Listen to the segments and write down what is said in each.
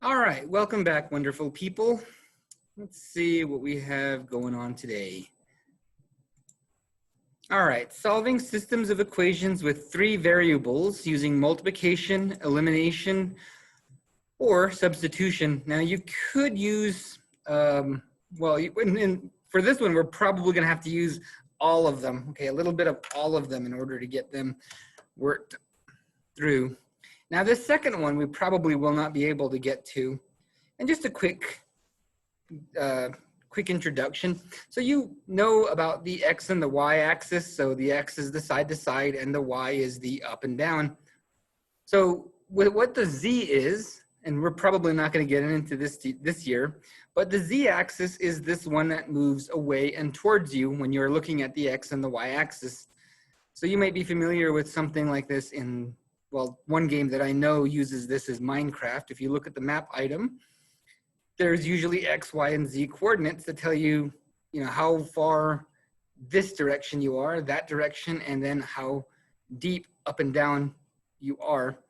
All right, welcome back, wonderful people. Let's see what we have going on today. All right, solving systems of equations with three variables using multiplication, elimination, or substitution. Now you could use, for this one, we're probably gonna have to use all of them, okay, a little bit of all of them in order to get them worked through. Now this second one, we probably will not be able to get to. And just a quick introduction. So you know about the X and the Y axis. So the X is the side to side and the Y is the up and down. So with what the Z is, and we're probably not going to get into this year, but the Z axis is this one that moves away and towards you when you're looking at the X and the Y axis. So you might be familiar with something like this in, well, one game that I know uses this is Minecraft. If you look at the map item, there's usually X, Y, and Z coordinates that tell you, how far this direction you are, that direction, and then how deep up and down you are.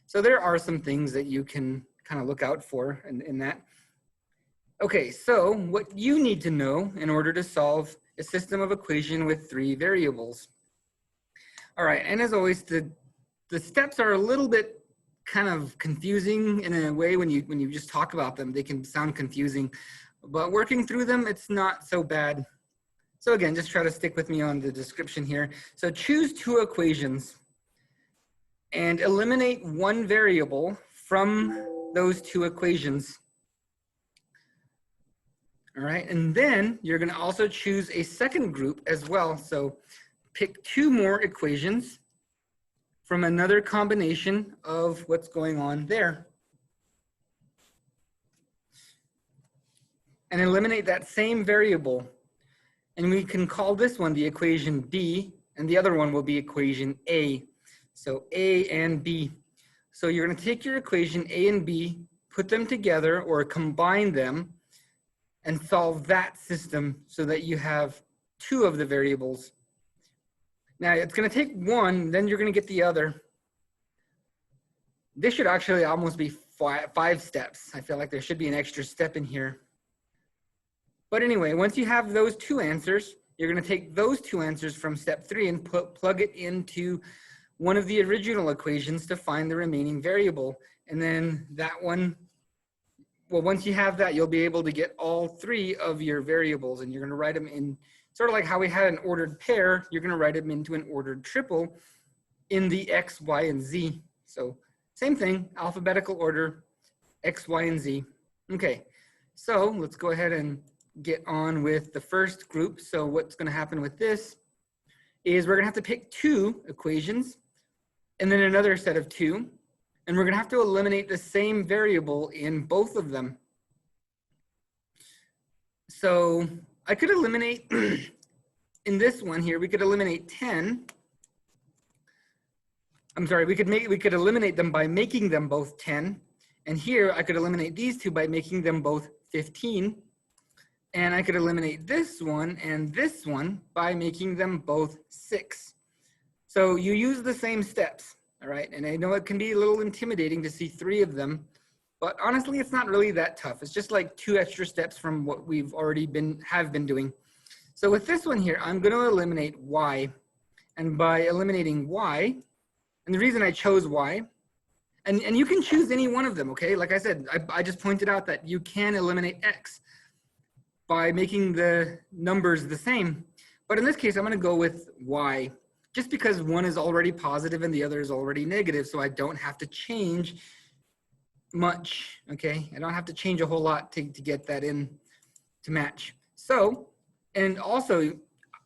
So there are some things that you can kind of look out for in that. Okay, so what you need to know in order to solve a system of equation with three variables. All right, and as always, the steps are a little bit kind of confusing in a way when you just talk about them. They can sound confusing, but working through them, it's not so bad. So again, just try to stick with me on the description here. So choose two equations and eliminate one variable from those two equations. All right, and then you're going to also choose a second group as well. So pick two more equations from another combination of what's going on there. And eliminate that same variable. And we can call this one the equation B, and the other one will be equation A. So A and B. So you're going to take your equation A and B, put them together or combine them, and solve that system so that you have two of the variables. Now it's going to take one, then you're going to get the other. This should actually almost be five steps. I feel like there should be an extra step in here. But anyway, once you have those two answers, you're going to take those two answers from step 3 and plug it into one of the original equations to find the remaining variable. And then that one, well, once you have that, you'll be able to get all three of your variables, and you're going to write them in sort of like how we had an ordered pair. You're going to write them into an ordered triple in the X, Y, and Z. So same thing, alphabetical order, X, Y, and Z. Okay, so let's go ahead and get on with the first group. So what's going to happen with this is we're going to have to pick two equations and then another set of two, and we're going to have to eliminate the same variable in both of them. So I could eliminate, in this one here, we could eliminate 10. I'm sorry, we could eliminate them by making them both 10. And here I could eliminate these two by making them both 15. And I could eliminate this one and this one by making them both 6. So you use the same steps, all right? And I know it can be a little intimidating to see 3 of them, but honestly, it's not really that tough. It's just like 2 extra steps from what we've already have been doing. So with this one here, I'm going to eliminate Y. And by eliminating Y, and the reason I chose Y, and you can choose any one of them, okay? Like I said, I just pointed out that you can eliminate X by making the numbers the same. But in this case, I'm going to go with Y, just because one is already positive and the other is already negative, so I don't have to change much, okay? I don't have to change a whole lot to get that in to match. So, and also,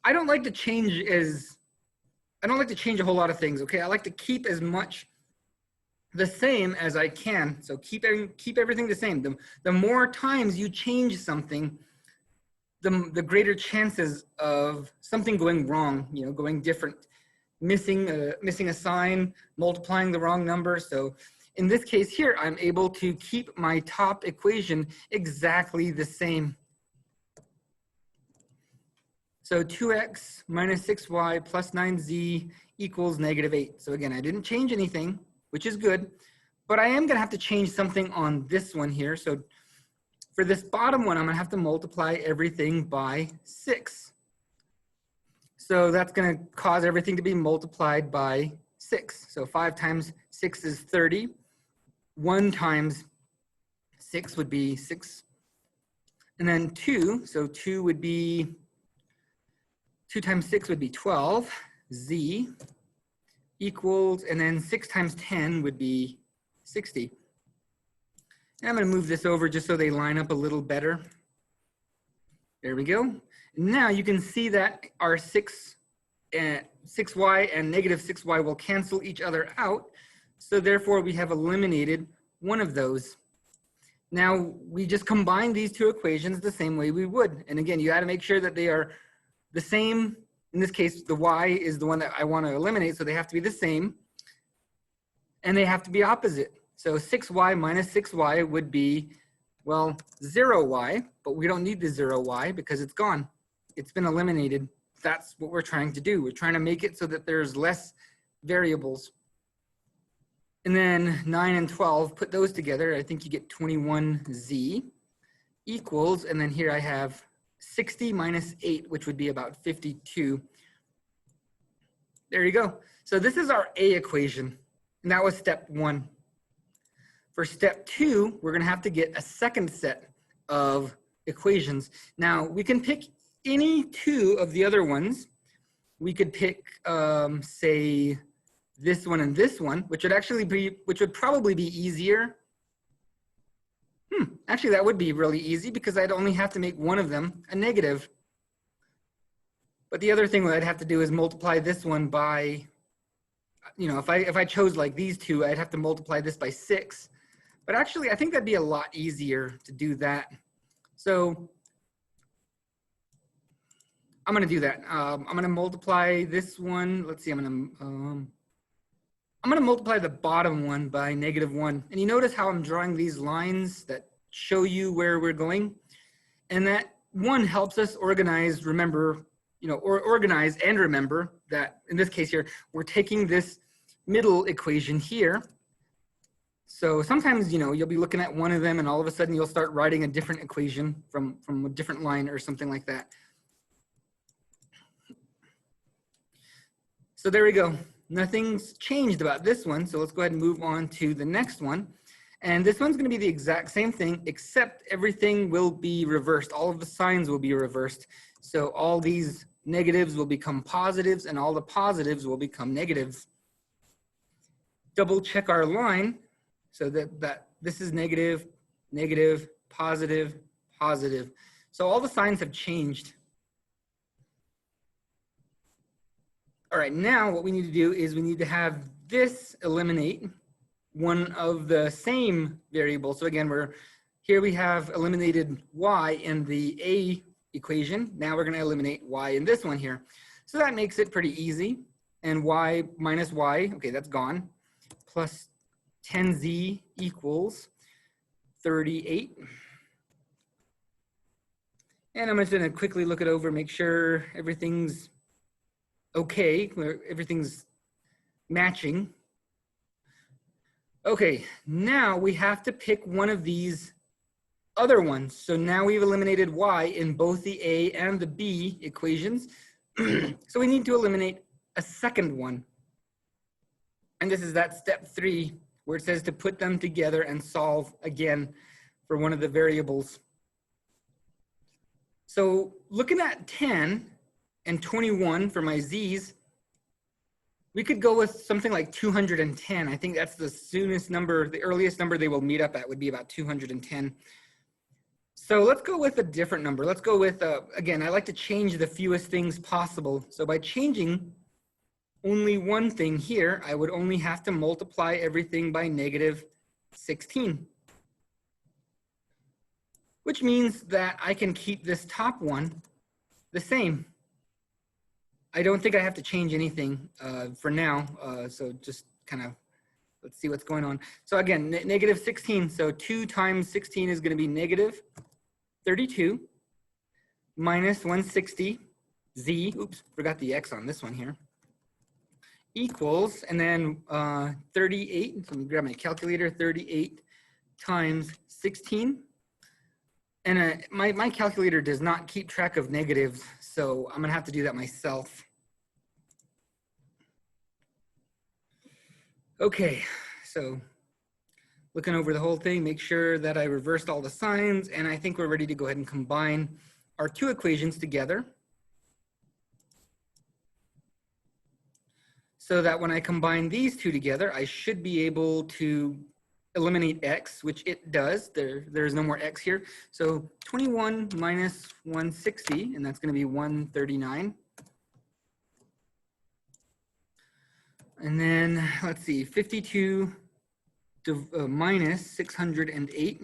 I don't like to change a whole lot of things, okay? I like to keep as much the same as I can. So keep everything the same. The more times you change something, the greater chances of something going wrong, going different, missing a sign, multiplying the wrong number. So in this case here, I'm able to keep my top equation exactly the same. So 2x minus 6y plus 9z equals -8. So again, I didn't change anything, which is good, but I am going to have to change something on this one here. So for this bottom one, I'm going to have to multiply everything by 6. So that's going to cause everything to be multiplied by 6. So 5 times 6 is 30. 1 times 6 would be 6. And then 2, so 2 would be, 2 times 6 would be 12. Z equals, and then 6 times 10 would be 60. And I'm going to move this over just so they line up a little better. There we go. Now you can see that our 6y and negative 6y will cancel each other out. So therefore we have eliminated one of those. Now we just combine these two equations the same way we would. And again, you got to make sure that they are the same. In this case, the y is the one that I want to eliminate, so they have to be the same. And they have to be opposite. So 6y minus 6y would be, well, 0y, but we don't need the 0y because it's gone. It's been eliminated. That's what we're trying to do. We're trying to make it so that there's less variables. And then 9 and 12, put those together. I think you get 21z equals, and then here I have 60 minus 8, which would be about 52. There you go. So this is our A equation, and that was step 1. For step 2, we're going to have to get a second set of equations. Now, we can pick any 2 of the other ones. We could pick, say, this one and this one, which would probably be easier. Actually, that would be really easy because I'd only have to make one of them a negative. But the other thing that I'd have to do is multiply this one by, you know, if I chose like these 2, I'd have to multiply this by 6. But actually, I think that'd be a lot easier to do that. So I'm going to do that. I'm going to multiply this one. Let's see. I'm going to multiply the bottom one by -1. And you notice how I'm drawing these lines that show you where we're going. And that one helps us organize, remember, you know, or organize and remember that in this case here, we're taking this middle equation here. So sometimes, you know, you'll be looking at one of them and all of a sudden you'll start writing a different equation from a different line or something like that. So there we go. Nothing's changed about this one. So let's go ahead and move on to the next one. And this one's going to be the exact same thing, except everything will be reversed. All of the signs will be reversed. So all these negatives will become positives and all the positives will become negatives. Double check our line so that this is negative, negative, positive, positive. So all the signs have changed. All right, now what we need to do is we need to have this eliminate one of the same variables. So again, here we have eliminated y in the A equation. Now we're going to eliminate y in this one here. So that makes it pretty easy. And y minus y, okay, that's gone, plus 10z equals 38. And I'm just going to quickly look it over, make sure everything's okay, everything's matching. Okay, now we have to pick one of these other ones. So now we've eliminated y in both the A and the B equations. So we need to eliminate a second one. And this is that step 3 where it says to put them together and solve again for one of the variables. So looking at 10 and 21 for my z's, we could go with something like 210. I think that's the soonest number, the earliest number they will meet up at would be about 210. So let's go with a different number. Let's go with, again, I like to change the fewest things possible. So by changing only one thing here, I would only have to multiply everything by -16. Which means that I can keep this top one the same. I don't think I have to change anything for now. So just kind of, let's see what's going on. So again, -16. So 2 times 16 is going to be -32 minus 160 z. Oops, forgot the x on this one here. equals, and then 38, so let me grab my calculator, 38 times 16. And my calculator does not keep track of negatives, so I'm gonna have to do that myself. Okay, so looking over the whole thing, make sure that I reversed all the signs, and I think we're ready to go ahead and combine our two equations together. So that when I combine these two together, I should be able to eliminate x, which it does. There's no more x here. So 21 minus 160, and that's going to be 139. And then let's see, 52 minus 608.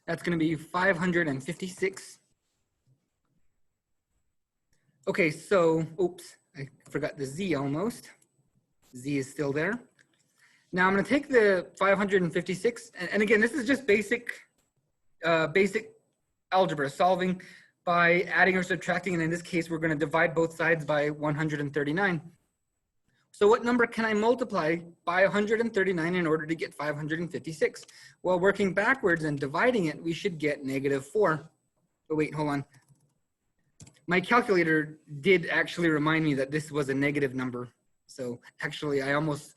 That's going to be 556. Okay, so, oops, I forgot the z almost. Z is still there. Now I'm going to take the 556, and again, this is just basic algebra, solving by adding or subtracting, and in this case, we're going to divide both sides by 139. So what number can I multiply by 139 in order to get 556? Well, working backwards and dividing it, we should get -4. Oh, wait, hold on. My calculator did actually remind me that this was a negative number. So actually, I almost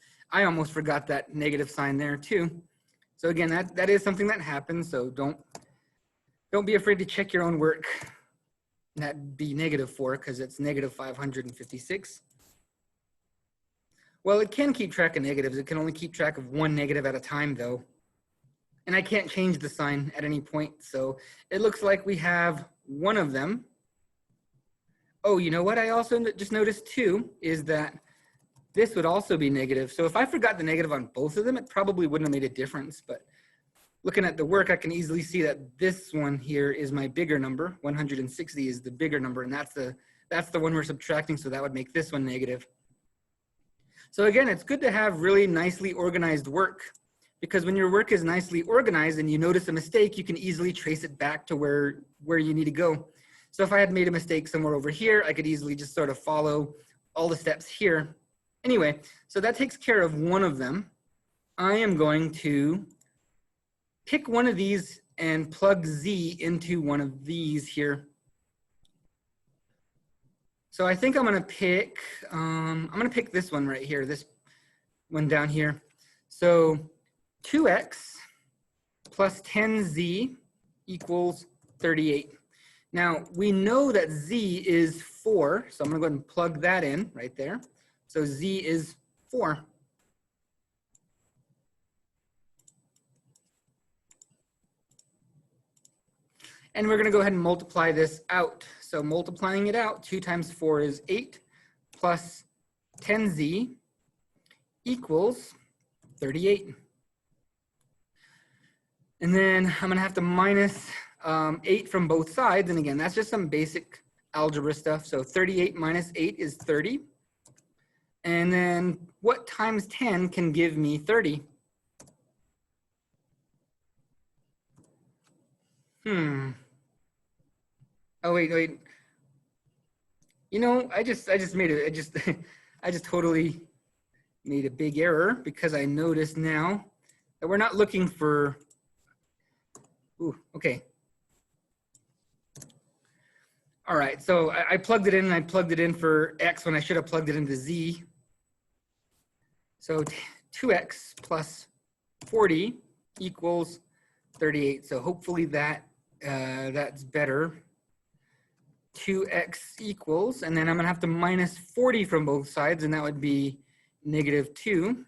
forgot that negative sign there too. So again, that is something that happens. So don't be afraid to check your own work. That'd be -4 because it's -556. Well, it can keep track of negatives. It can only keep track of one negative at a time though. And I can't change the sign at any point. So it looks like we have one of them. Oh, you know what I also just noticed too is that this would also be negative. So if I forgot the negative on both of them, it probably wouldn't have made a difference. But looking at the work, I can easily see that this one here is my bigger number. 160 is the bigger number, and that's the one we're subtracting. So that would make this one negative. So again, it's good to have really nicely organized work, because when your work is nicely organized and you notice a mistake, you can easily trace it back to where you need to go. So if I had made a mistake somewhere over here, I could easily just sort of follow all the steps here. Anyway, so that takes care of one of them. I am going to pick one of these and plug z into one of these here. So I think I'm going to pick this one right here, this one down here. So 2x plus 10z equals 38. Now we know that z is 4, so I'm going to go ahead and plug that in right there. So z is 4. And we're going to go ahead and multiply this out. So multiplying it out, 2 times 4 is 8, plus 10z equals 38. And then I'm going to have to minus 8 from both sides. And again, that's just some basic algebra stuff. So 38 minus 8 is 30. And then what times 10 can give me 30? Oh, wait. You know, I just totally made a big error, because I noticed now that we're not looking for, okay. All right, so I plugged it in, and I plugged it in for x when I should have plugged it into z. So 2x plus 40 equals 38. So hopefully that's better. 2x equals, and then I'm going to have to minus 40 from both sides, and that would be -2.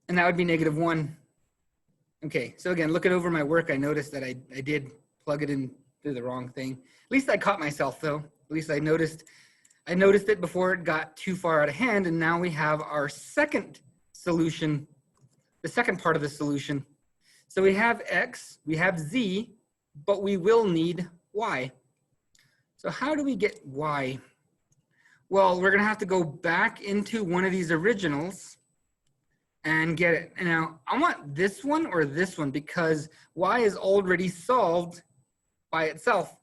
And that would be -1. Okay, so again, looking over my work, I noticed that I did plug it in through the wrong thing. At least I caught myself, though. At least I noticed it before it got too far out of hand, and now we have our second solution, the second part of the solution. So we have x, we have z, but we will need y. So how do we get y? Well, we're going to have to go back into one of these originals and get it. And now I want this one or this one, because y is already solved by itself.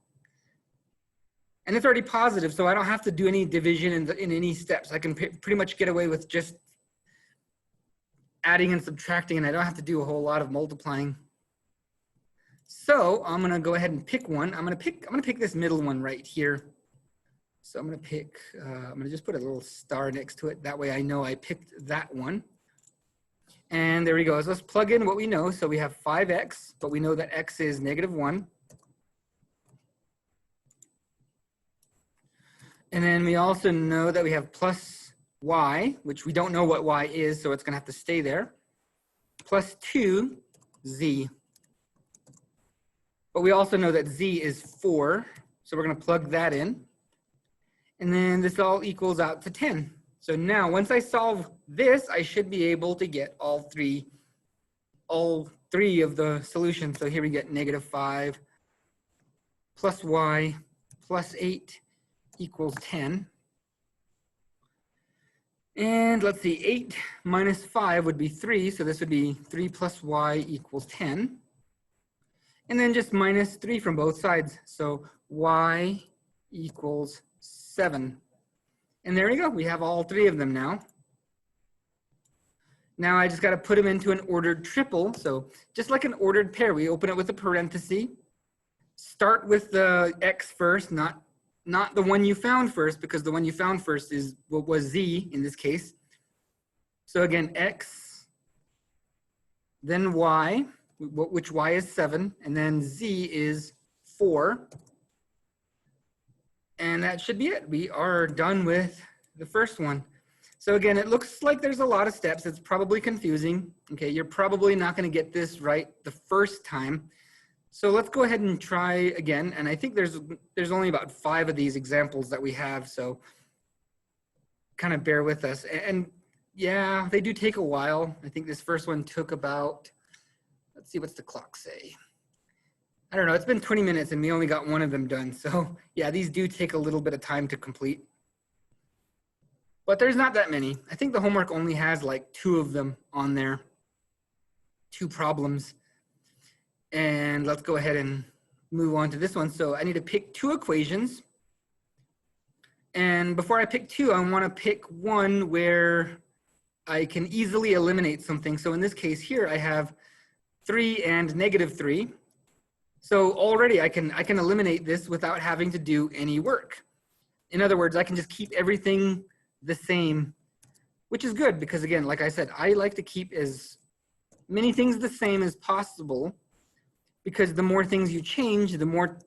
And it's already positive, so I don't have to do any division in any steps. I can pretty much get away with just adding and subtracting, and I don't have to do a whole lot of multiplying. So I'm gonna go ahead and pick one. I'm gonna pick this middle one right here. So I'm gonna just put a little star next to it. That way I know I picked that one. And there we go. So let's plug in what we know. So we have 5x, but we know that x is -1. And then we also know that we have plus y, which we don't know what y is, so it's gonna have to stay there, plus 2z. But we also know that z is 4, so we're gonna plug that in. And then this all equals out to 10. So now once I solve this, I should be able to get all three of the solutions. So here we get -5 plus y plus 8 equals 10. And let's see, 8 minus 5 would be 3. So this would be 3 plus y equals 10. And then just minus 3 from both sides. So y equals 7. And there we go. We have all three of them now. Now I just got to put them into an ordered triple. So just like an ordered pair, we open it with a parenthesis. Start with the x first, not the one you found first, because the one you found first is what was z in this case. So again, x, then y, which y is 7, and then z is 4. And that should be it. We are done with the first one. So again, it looks like there's a lot of steps. It's probably confusing. Okay, you're probably not going to get this right the first time. So let's go ahead and try again. And I think there's only about 5 of these examples that we have. So kind of bear with us. And yeah, they do take a while. I think this first one took about, let's see, what's the clock say? I don't know, it's been 20 minutes and we only got one of them done. So yeah, these do take a little bit of time to complete. But there's not that many. I think the homework only has like 2 of them on there, 2 problems. And let's go ahead and move on to this one. So I need to pick 2 equations. And before I pick 2, I want to pick one where I can easily eliminate something. So in this case here, I have 3 and -3. So already I can eliminate this without having to do any work. In other words, I can just keep everything the same, which is good because again, like I said, I like to keep as many things the same as possible because the more things you change, the more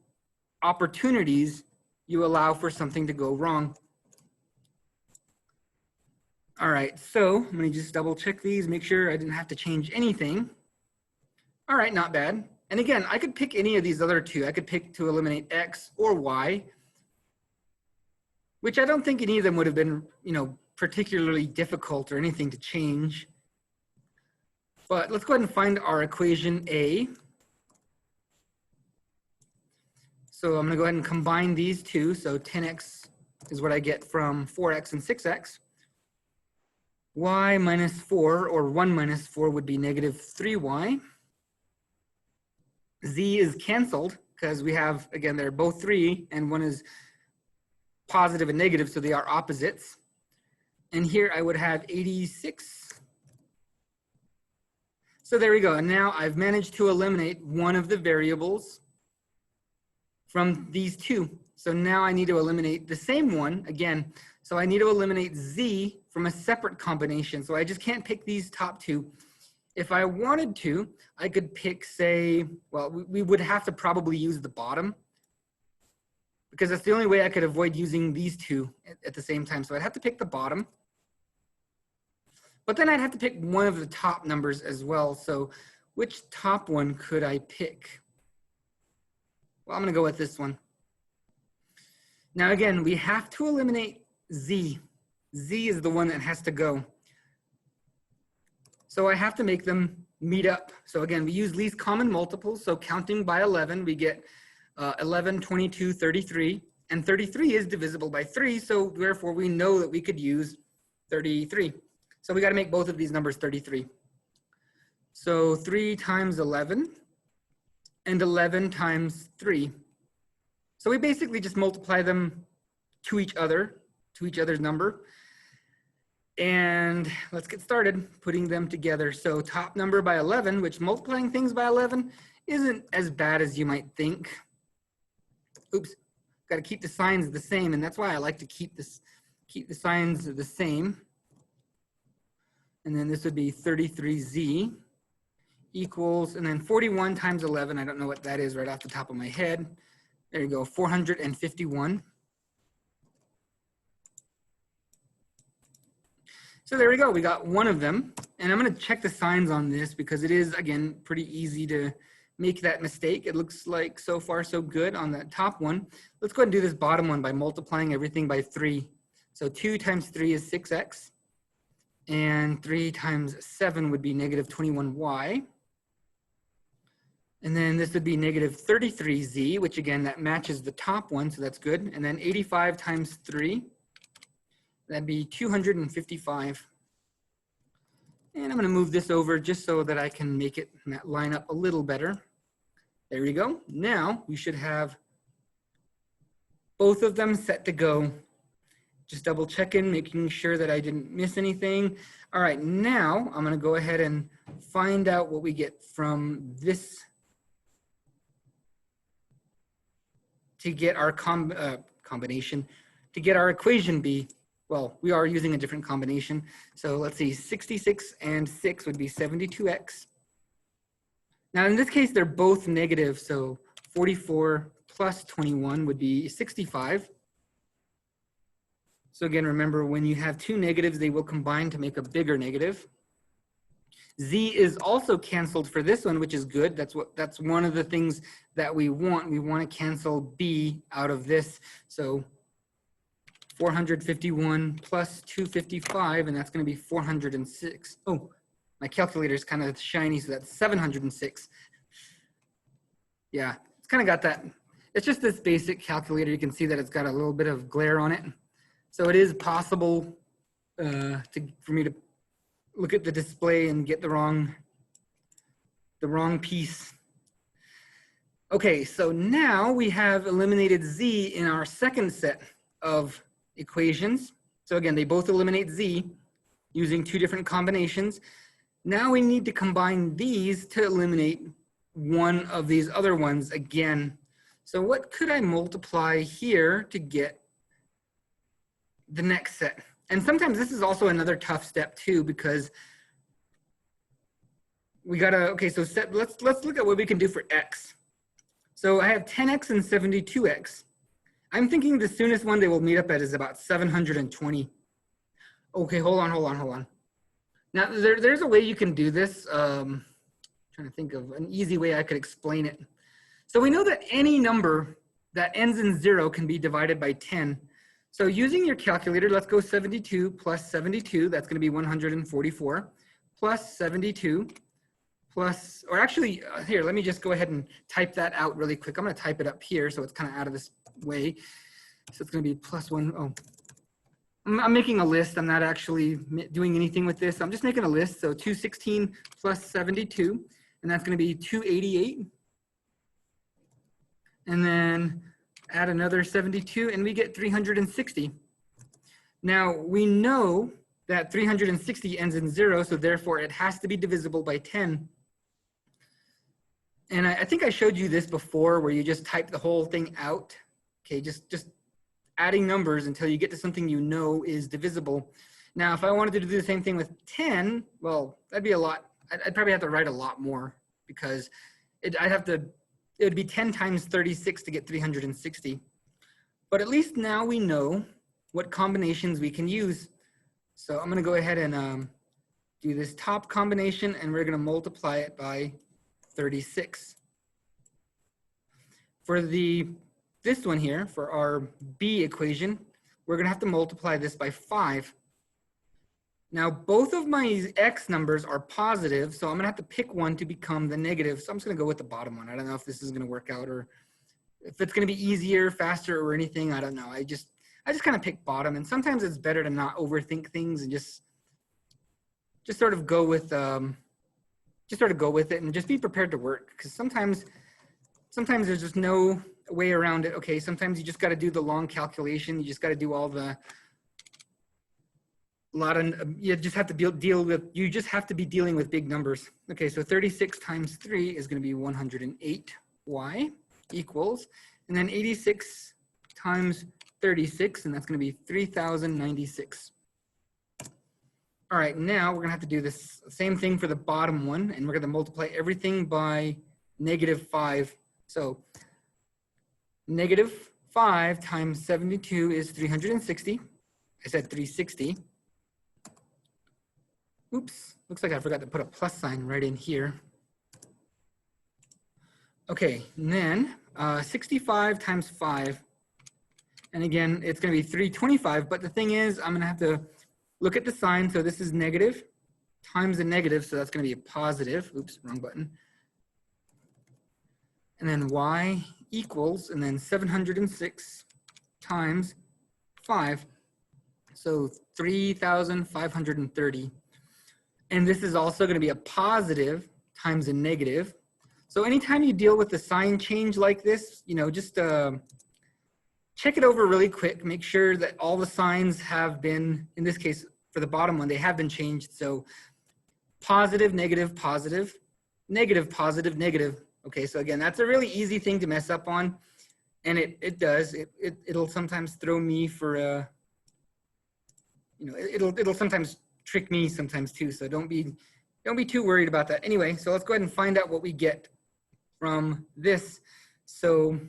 opportunities you allow for something to go wrong. All right, so I'm gonna just double check these, make sure I didn't have to change anything. All right, not bad. And again, I could pick any of these other 2. I could pick to eliminate x or y, which I don't think any of them would have been, particularly difficult or anything to change. But let's go ahead and find our equation A. So I'm going to go ahead and combine these 2. So 10x is what I get from 4x and 6x. Y minus 4, or 1 minus 4, would be -3y. Z is canceled because we have, again, they're both 3 and one is positive and negative, so they are opposites. And here I would have 86. So there we go. And now I've managed to eliminate one of the variables from these 2. So now I need to eliminate the same one again. So I need to eliminate Z from a separate combination. So I just can't pick these top 2. If I wanted to, I could pick, say, well, we would have to probably use the bottom because that's the only way I could avoid using these 2 at the same time. So I'd have to pick the bottom. But then I'd have to pick one of the top numbers as well. So which top one could I pick? Well, I'm going to go with this one. Now, again, we have to eliminate Z. Z is the one that has to go. So I have to make them meet up. So again, we use least common multiples. So counting by 11, we get 11, 22, 33. And 33 is divisible by 3. So therefore, we know that we could use 33. So we got to make both of these numbers 33. So 3 times 11 and 11 times 3. So we basically just multiply them to each other's number. And let's get started putting them together. So top number by 11, which multiplying things by 11 isn't as bad as you might think. Oops, got to keep the signs the same, and that's why I like to keep the signs the same. And then this would be 33z equals, and then 41 times 11, I don't know what that is right off the top of my head. There you go, 451. So there we go, we got one of them. And I'm gonna check the signs on this because it is, again, pretty easy to make that mistake. It looks like so far so good on that top one. Let's go ahead and do this bottom one by multiplying everything by 3. So 2 times 3 is 6x. And 3 times 7 would be negative 21y. And then this would be negative 33z, which again, that matches the top one, so that's good. And then 85 times 3, that'd be 255. And I'm gonna move this over just so that I can make it line up a little better. There we go. Now we should have both of them set to go. Just double checking, making sure that I didn't miss anything. All right, now I'm gonna go ahead and find out what we get from this to get our combination, to get our equation B. Well, we are using a different combination. So let's see, 66 and 6 would be 72x. Now in this case, they're both negative, so 44 plus 21 would be 65. So again, remember when you have two negatives, they will combine to make a bigger negative. Z is also canceled for this one, which is good. That's one of the things that we want. We want to cancel B out of this. So 451 plus 255, and that's going to be 406. Oh, my calculator is kind of shiny, so that's 706. Yeah, it's kind of got that. It's just this basic calculator. You can see that it's got a little bit of glare on it. So it is possible for me to look at the display and get the wrong piece. Okay, so now we have eliminated Z in our second set of equations. So again, they both eliminate Z using two different combinations. Now we need to combine these to eliminate one of these other ones again. So what could I multiply here to get the next set? And sometimes this is also another tough step too, because we gotta, okay, so let's look at what we can do for X. So I have 10X and 72X. I'm thinking the soonest one they will meet up at is about 720. Okay, hold on. Now there's a way you can do this. Trying to think of an easy way I could explain it. So we know that any number that ends in 0 can be divided by 10. So using your calculator, let's go 72 plus 72, that's going to be 144, plus 72, plus, or actually, here, let me just go ahead and type that out really quick. I'm going to type it up here so it's kind of out of this way. So it's going to be plus 1. Oh, I'm making a list. I'm not actually doing anything with this. I'm just making a list. So 216 plus 72, and that's going to be 288. And then add another 72, and we get 360. Now, we know that 360 ends in 0, so therefore it has to be divisible by 10. And I think I showed you this before, where you just type the whole thing out. Okay, just adding numbers until you get to something you know is divisible. Now, if I wanted to do the same thing with 10, well, that'd be a lot. I'd probably have to write a lot more, because it would be 10 times 36 to get 360. But at least now we know what combinations we can use. So I'm going to go ahead and do this top combination, and we're going to multiply it by 36. For this one here, for our B equation, we're going to have to multiply this by 5. Now, both of my X numbers are positive, so I'm going to have to pick one to become the negative. So I'm just going to go with the bottom one. I don't know if this is going to work out, or if it's going to be easier, faster, or anything. I don't know. I just kind of pick bottom. And sometimes it's better to not overthink things and just sort of go with it and just be prepared to work. Because sometimes there's just no way around it. Okay, sometimes you just got to do the long calculation. You just got to do all the you just have to you just have to be dealing with big numbers. Okay, so 36 times 3 is going to be 108y equals, and then 86 times 36, and that's going to be 3096. All right, now we're going to have to do this same thing for the bottom one, and we're going to multiply everything by -5. So -5 times 72 is 360. I said 360. Oops, looks like I forgot to put a plus sign right in here. Okay, and then 65 times 5. And again, it's going to be 325. But the thing is, I'm going to have to look at the sign. So this is negative times a negative. So that's going to be a positive. Oops, wrong button. And then y equals, and then 706 times 5. So 3,530. And this is also going to be a positive times a negative. So anytime you deal with the sign change like this, you know, just check it over really quick. Make sure that all the signs have been, in this case, for the bottom one, they have been changed. So positive, negative, positive, negative, positive, negative. Okay, so again, that's a really easy thing to mess up on. And it does. It'll sometimes throw me for a, you know, it'll sometimes trick me sometimes too. So don't be too worried about that. Anyway, so let's go ahead and find out what we get from this. So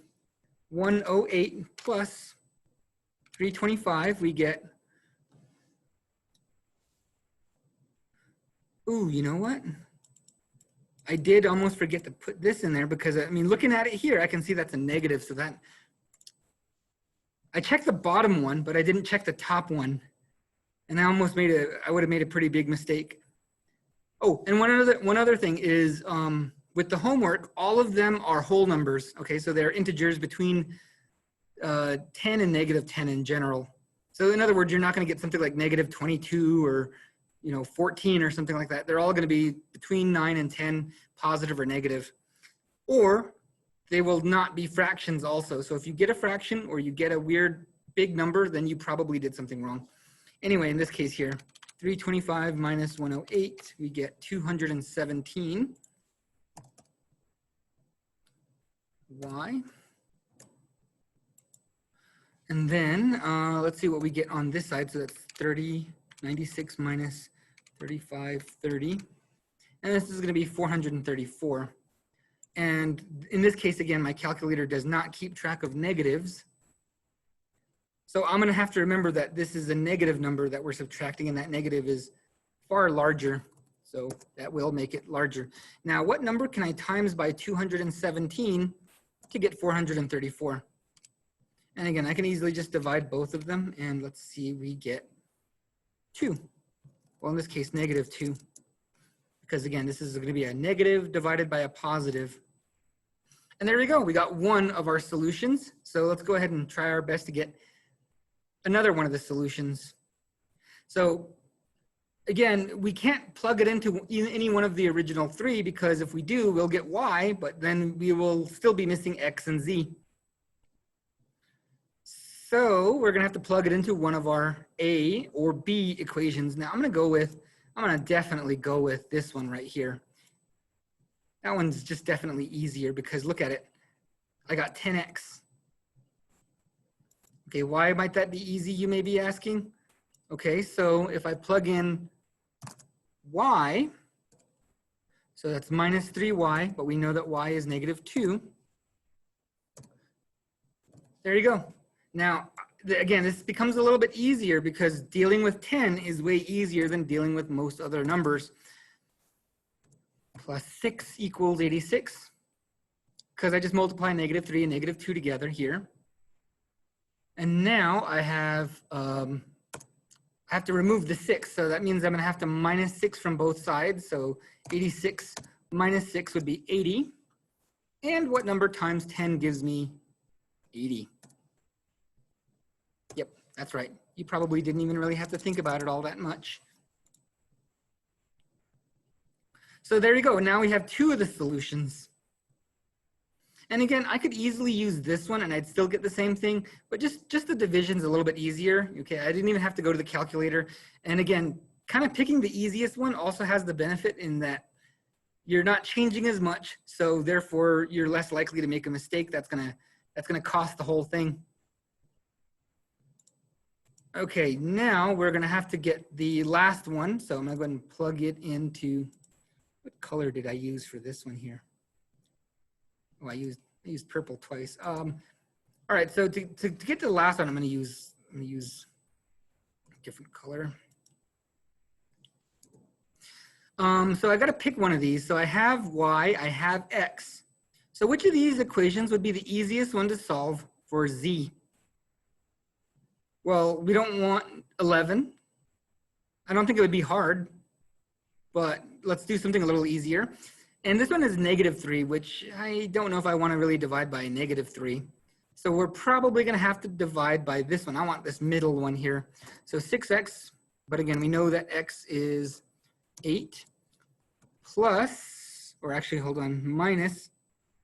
108 plus 325, we get, ooh, you know what? I did almost forget to put this in there because, I mean, looking at it here, I can see that's a negative. So that, I checked the bottom one, but I didn't check the top one. And I almost I would have made a pretty big mistake. Oh, and one other thing is, with the homework, all of them are whole numbers. Okay, so they're integers between 10 and -10 in general. So in other words, you're not going to get something like -22 or, you know, 14 or something like that. They're all going to be between 9 and 10, positive or negative. Or they will not be fractions also. So if you get a fraction or you get a weird big number, then you probably did something wrong. Anyway, in this case here, 325 minus 108, we get 217. Y. And then let's see what we get on this side. So that's 96 minus 3530. And this is going to be 434. And in this case, again, my calculator does not keep track of negatives. So I'm going to have to remember that this is a negative number that we're subtracting, and that negative is far larger. So that will make it larger. Now, what number can I times by 217 to get 434? And again, I can easily just divide both of them, and let's see, we get 2. Well, in this case, -2. Because again, this is going to be a negative divided by a positive. And there we go. We got one of our solutions. So let's go ahead and try our best to get another one of the solutions. So again, we can't plug it into any one of the original 3, because if we do, we'll get y, but then we will still be missing x and z. So we're going to have to plug it into one of our A or B equations. Now I'm going to definitely go with this one right here. That one's just definitely easier because look at it. I got 10x. Okay, why might that be easy, you may be asking? Okay, so if I plug in y, so that's minus 3y, but we know that y is -2. There you go. Now, again, this becomes a little bit easier because dealing with 10 is way easier than dealing with most other numbers. Plus 6 equals 86, because I just multiply -3 and -2 together here. And now I have to remove the 6, so that means I'm going to have to minus 6 from both sides. So 86 minus 6 would be 80. And what number times 10 gives me 80? Yep, that's right. You probably didn't even really have to think about it all that much. So there you go. Now we have 2 of the solutions. And again, I could easily use this one and I'd still get the same thing, but just the division's a little bit easier. Okay, I didn't even have to go to the calculator. And again, kind of picking the easiest one also has the benefit in that you're not changing as much, so therefore you're less likely to make a mistake. That's gonna cost the whole thing. Okay, now we're gonna have to get the last one. So I'm gonna go ahead and plug it into, what color did I use for this one here? Oh, I used purple twice. All right, so to get to the last one, I'm gonna use a different color. So I gotta pick one of these. So I have y, I have x. So which of these equations would be the easiest one to solve for z? Well, we don't want 11. I don't think it would be hard, but let's do something a little easier. And this one is -3, which I don't know if I want to really divide by -3. So we're probably going to have to divide by this one. I want this middle one here. So 6x, but again, we know that x is 8 plus, or actually, hold on, minus,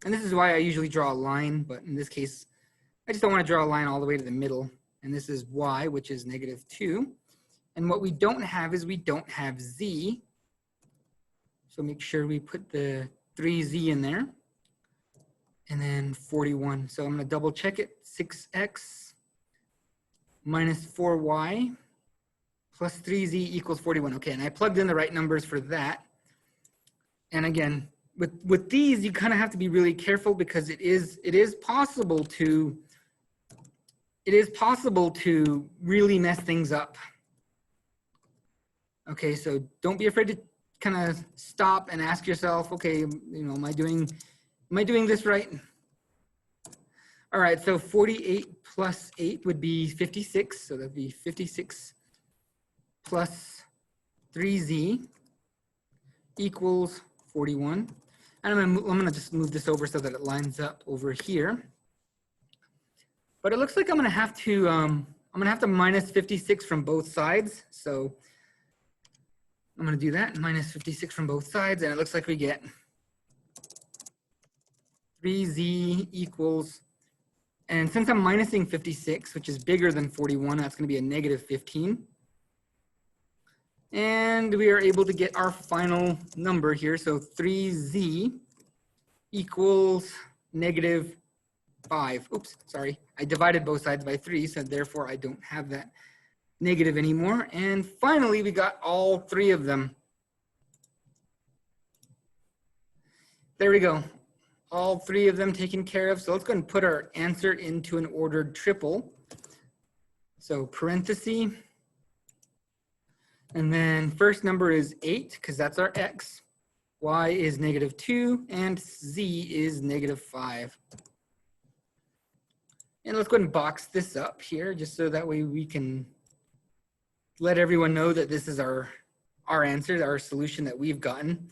and this is why I usually draw a line, but in this case, I just don't want to draw a line all the way to the middle. And this is y, which is -2. And what we don't have is we don't have z. So make sure we put the 3z in there. And then 41. So I'm going to double check it. 6x minus 4y plus 3z equals 41. Okay, and I plugged in the right numbers for that. And again, with these, you kind of have to be really careful because it is possible to really mess things up. Okay, so don't be afraid to kind of stop and ask yourself, okay, you know, am I doing this right? All right, so 48 plus 8 would be 56. So that'd be 56 plus 3z equals 41. And I'm gonna just move this over so that it lines up over here. But it looks like I'm gonna have to minus 56 from both sides. So I'm gonna do that, minus 56 from both sides, and it looks like we get 3z equals, and since I'm minusing 56, which is bigger than 41, that's gonna be a -15. And we are able to get our final number here. So 3z equals -5. Oops, sorry. I divided both sides by 3, so therefore I don't have that negative anymore. And finally, we got all 3 of them. There we go. All 3 of them taken care of. So let's go ahead and put our answer into an ordered triple. So parenthesis. And then first number is 8, because that's our x. Y is -2, and z is -5. And let's go ahead and box this up here, just so that way we can let everyone know that this is our answer, our solution that we've gotten.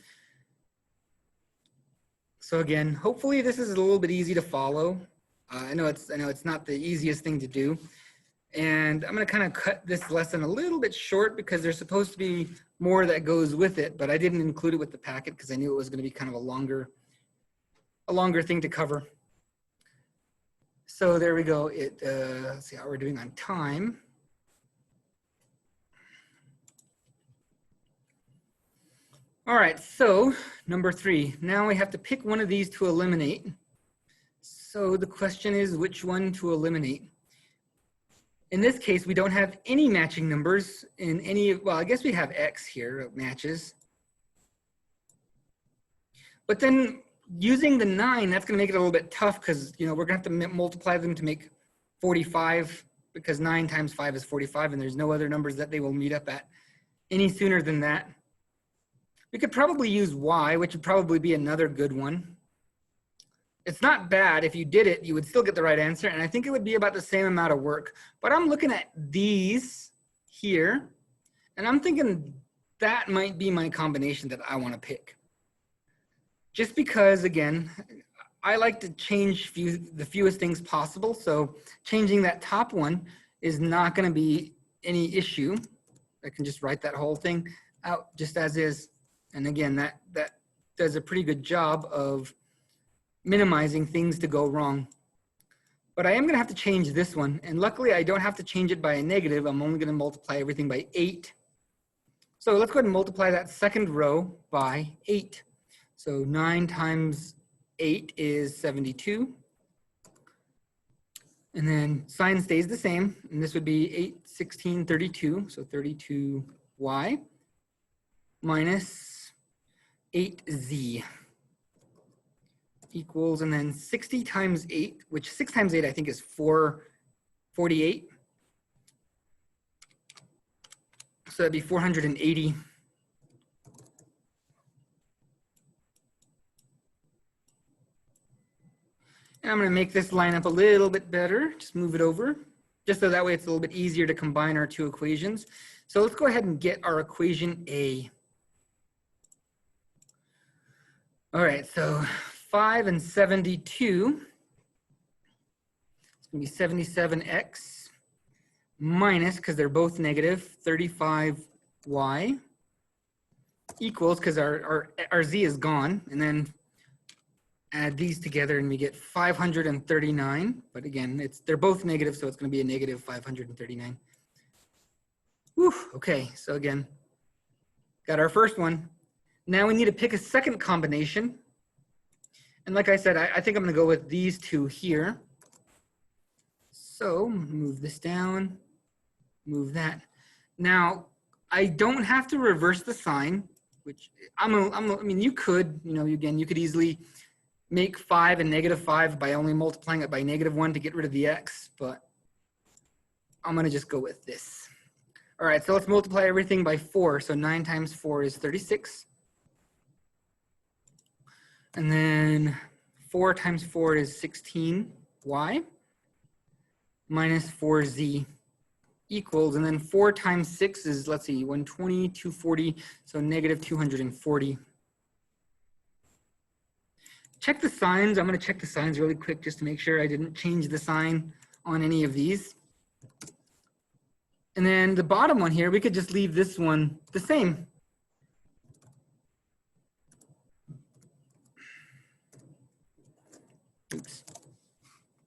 So again, hopefully this is a little bit easy to follow. I know it's not the easiest thing to do. And I'm going to kind of cut this lesson a little bit short because there's supposed to be more that goes with it, but I didn't include it with the packet because I knew it was going to be kind of a longer thing to cover. So there we go. Let's see how we're doing on time. All right, so number 3. Now we have to pick one of these to eliminate. So the question is which one to eliminate. In this case, we don't have any matching numbers in any, well, I guess we have x here, it matches. But then using the 9, that's gonna make it a little bit tough because, you know, we're gonna have to multiply them to make 45 because 9 times 5 is 45 and there's no other numbers that they will meet up at any sooner than that. We could probably use y, which would probably be another good one. It's not bad. If you did it, you would still get the right answer. And I think it would be about the same amount of work. But I'm looking at these here, and I'm thinking that might be my combination that I want to pick. Just because, again, I like to change the fewest things possible. So changing that top one is not going to be any issue. I can just write that whole thing out just as is. And again, that does a pretty good job of minimizing things to go wrong. But I am going to have to change this one. And luckily, I don't have to change it by a negative. I'm only going to multiply everything by 8. So let's go ahead and multiply that second row by 8. So 9 times 8 is 72. And then sign stays the same. And this would be 8, 16, 32. So 32y minus 8z equals, and then 60 times 8, which 6 times 8 I think is 448. So that'd be 480. And I'm going to make this line up a little bit better. Just move it over, just so that way it's a little bit easier to combine our two equations. So let's go ahead and get our equation A. All right, so 5 and 72. It's going to be 77x minus, because they're both negative, 35y equals, because our z is gone, and then add these together and we get 539. But again, they're both negative, so it's going to be a negative 539. Whew, okay, so again, got our first one. Now we need to pick a second combination. And like I said, I think I'm going to go with these two here. So move this down, move that. Now, I don't have to reverse the sign, which I mean, you could, again, you could easily make 5 and negative 5 by only multiplying it by -1 to get rid of the x, but I'm going to just go with this. All right, so let's multiply everything by 4. So 9 times 4 is 36. And then 4 times 4 is 16y minus 4z equals, and then 4 times 6 is, let's see, 120, 240, so negative 240. Check the signs. I'm going to check the signs really quick just to make sure I didn't change the sign on any of these. And then the bottom one here, we could just leave this one the same. Oops.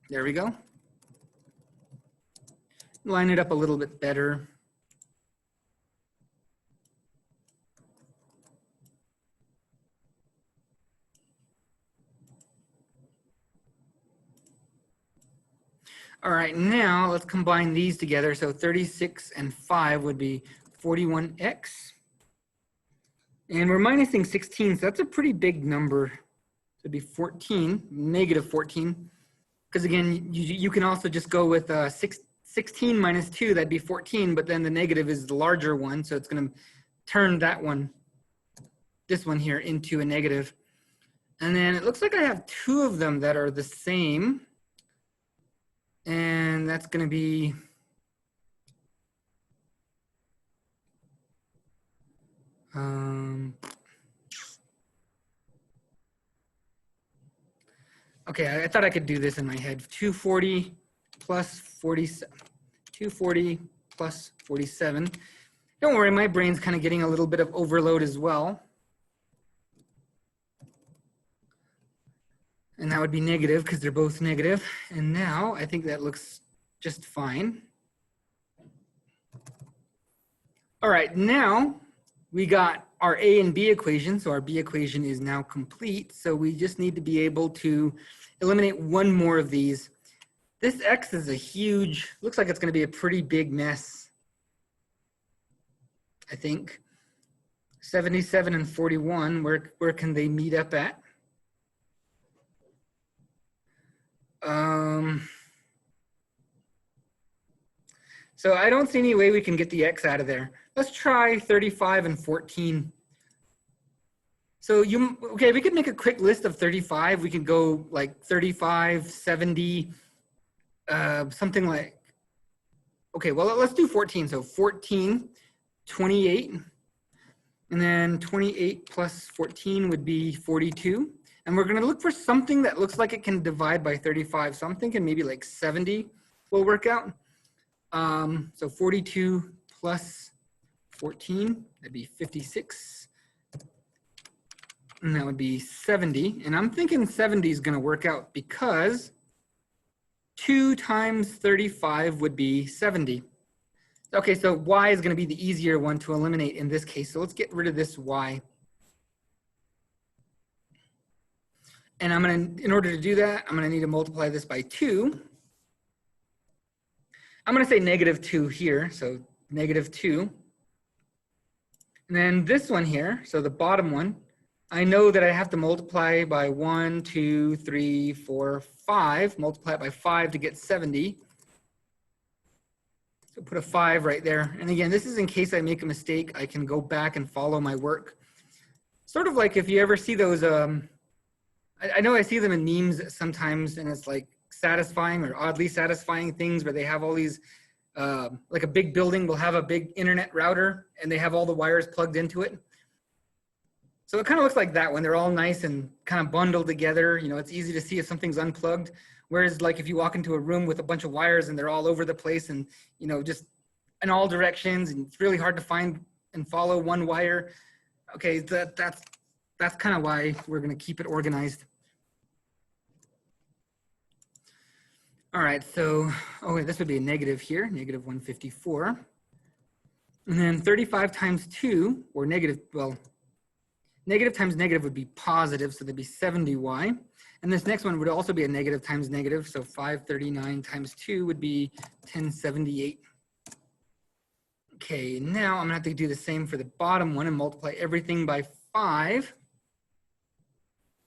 There we go. Line it up a little bit better. All right, now let's combine these together. So 36 and 5 would be 41x. And we're minusing 16, so that's a pretty big number. So it'd be 14, negative 14. Because again, you can also just go with 16 minus 2, that'd be 14, but then the negative is the larger one, so it's going to turn that one, this one here, into a negative. And then it looks like I have 2 of them that are the same. And that's going to be okay, I thought I could do this in my head. 240 plus 47. 240 plus 47. Don't worry, my brain's kind of getting a little bit of overload as well. And that would be negative because they're both negative. And now I think that looks just fine. All right, now we got our A and B equation. So our B equation is now complete. So we just need to be able to eliminate one more of these. This X is a huge, looks like it's going to be a pretty big mess, I think. 77 and 41, where can they meet up at? So I don't see any way we can get the X out of there. Let's try 35 and 14. So okay, we could make a quick list of 35. We could go like 35, 70, something like, okay, well, let's do 14. So 14, 28, and then 28 plus 14 would be 42. And we're gonna look for something that looks like it can divide by 35. So I'm thinking maybe like 70 will work out. So 42 plus 14, that'd be 56. and that would be 70. And I'm thinking 70 is going to work out because 2 times 35 would be 70. Okay, so y is going to be the easier one to eliminate in this case. So let's get rid of this y. And I'm going to, in order to do that, I'm going to need to multiply this by 2. I'm going to say -2 here, so -2. And then this one here, so the bottom one, I know that I have to multiply by 1, 2, 3, 4, 5, multiply it by 5 to get 70. So put a 5 right there. And again, this is in case I make a mistake, I can go back and follow my work. Sort of like if you ever see those, I know I see them in memes sometimes, and it's like satisfying or oddly satisfying things where they have all these, like a big building will have a big internet router and they have all the wires plugged into it. So it kind of looks like that when they're all nice and kind of bundled together. You know, it's easy to see if something's unplugged. Whereas like if you walk into a room with a bunch of wires and they're all over the place and, you know, just in all directions, and it's really hard to find and follow one wire. Okay, that's kind of why we're going to keep it organized. All right, so, oh, this would be a negative here, -154. And then 35 times 2, or negative, well, negative times negative would be positive, so that'd be 70y. And this next one would also be a negative times negative, so 539 times 2 would be 1078. Okay, now I'm gonna have to do the same for the bottom one and multiply everything by 5.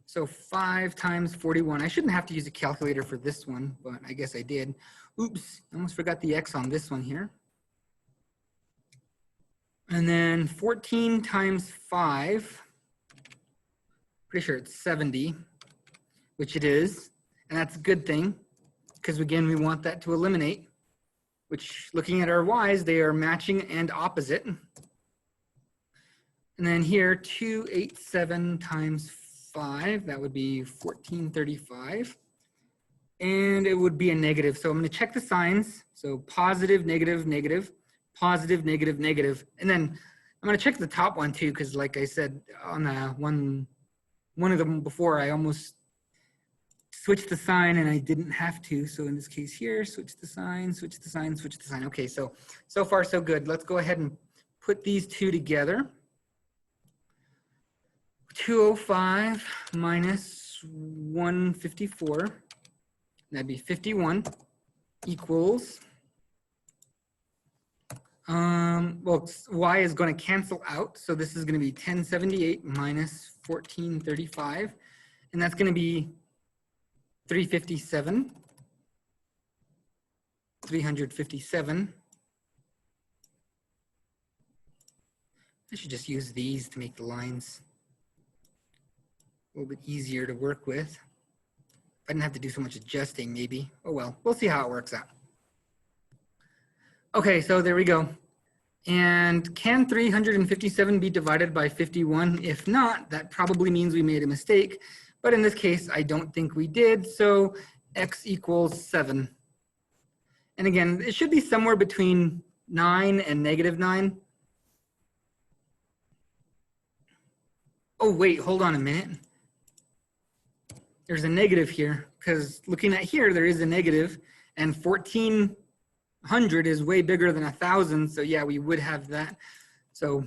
So 5 times 41. I shouldn't have to use a calculator for this one, but I guess I did. Oops, I almost forgot the x on this one here. And then 14 times 5, pretty sure it's 70, which it is. And that's a good thing, because again, we want that to eliminate, which looking at our y's, they are matching and opposite. And then here, 287 times 5, that would be 1435. And it would be a negative. So I'm going to check the signs. So positive, negative, negative, positive, negative, negative. And then I'm going to check the top one too, because like I said on the one of them before, I almost switched the sign and I didn't have to. So in this case here, switch the sign, switch the sign, switch the sign. Okay, so far so good. Let's go ahead and put these two together. 205 minus 154, that'd be 51, equals, well, y is going to cancel out, so this is going to be 1078 minus 1435, and that's going to be 357. I should just use these to make the lines a little bit easier to work with. I didn't have to do so much adjusting, maybe. Oh well, we'll see how it works out. Okay, so there we go. And can 357 be divided by 51? If not, that probably means we made a mistake. But in this case, I don't think we did. So x equals 7. And again, it should be somewhere between 9 and -9. Oh, wait, hold on a minute. There's a negative here, because looking at here, there is a negative, and 1400 is way bigger than 1000. So yeah, we would have that. So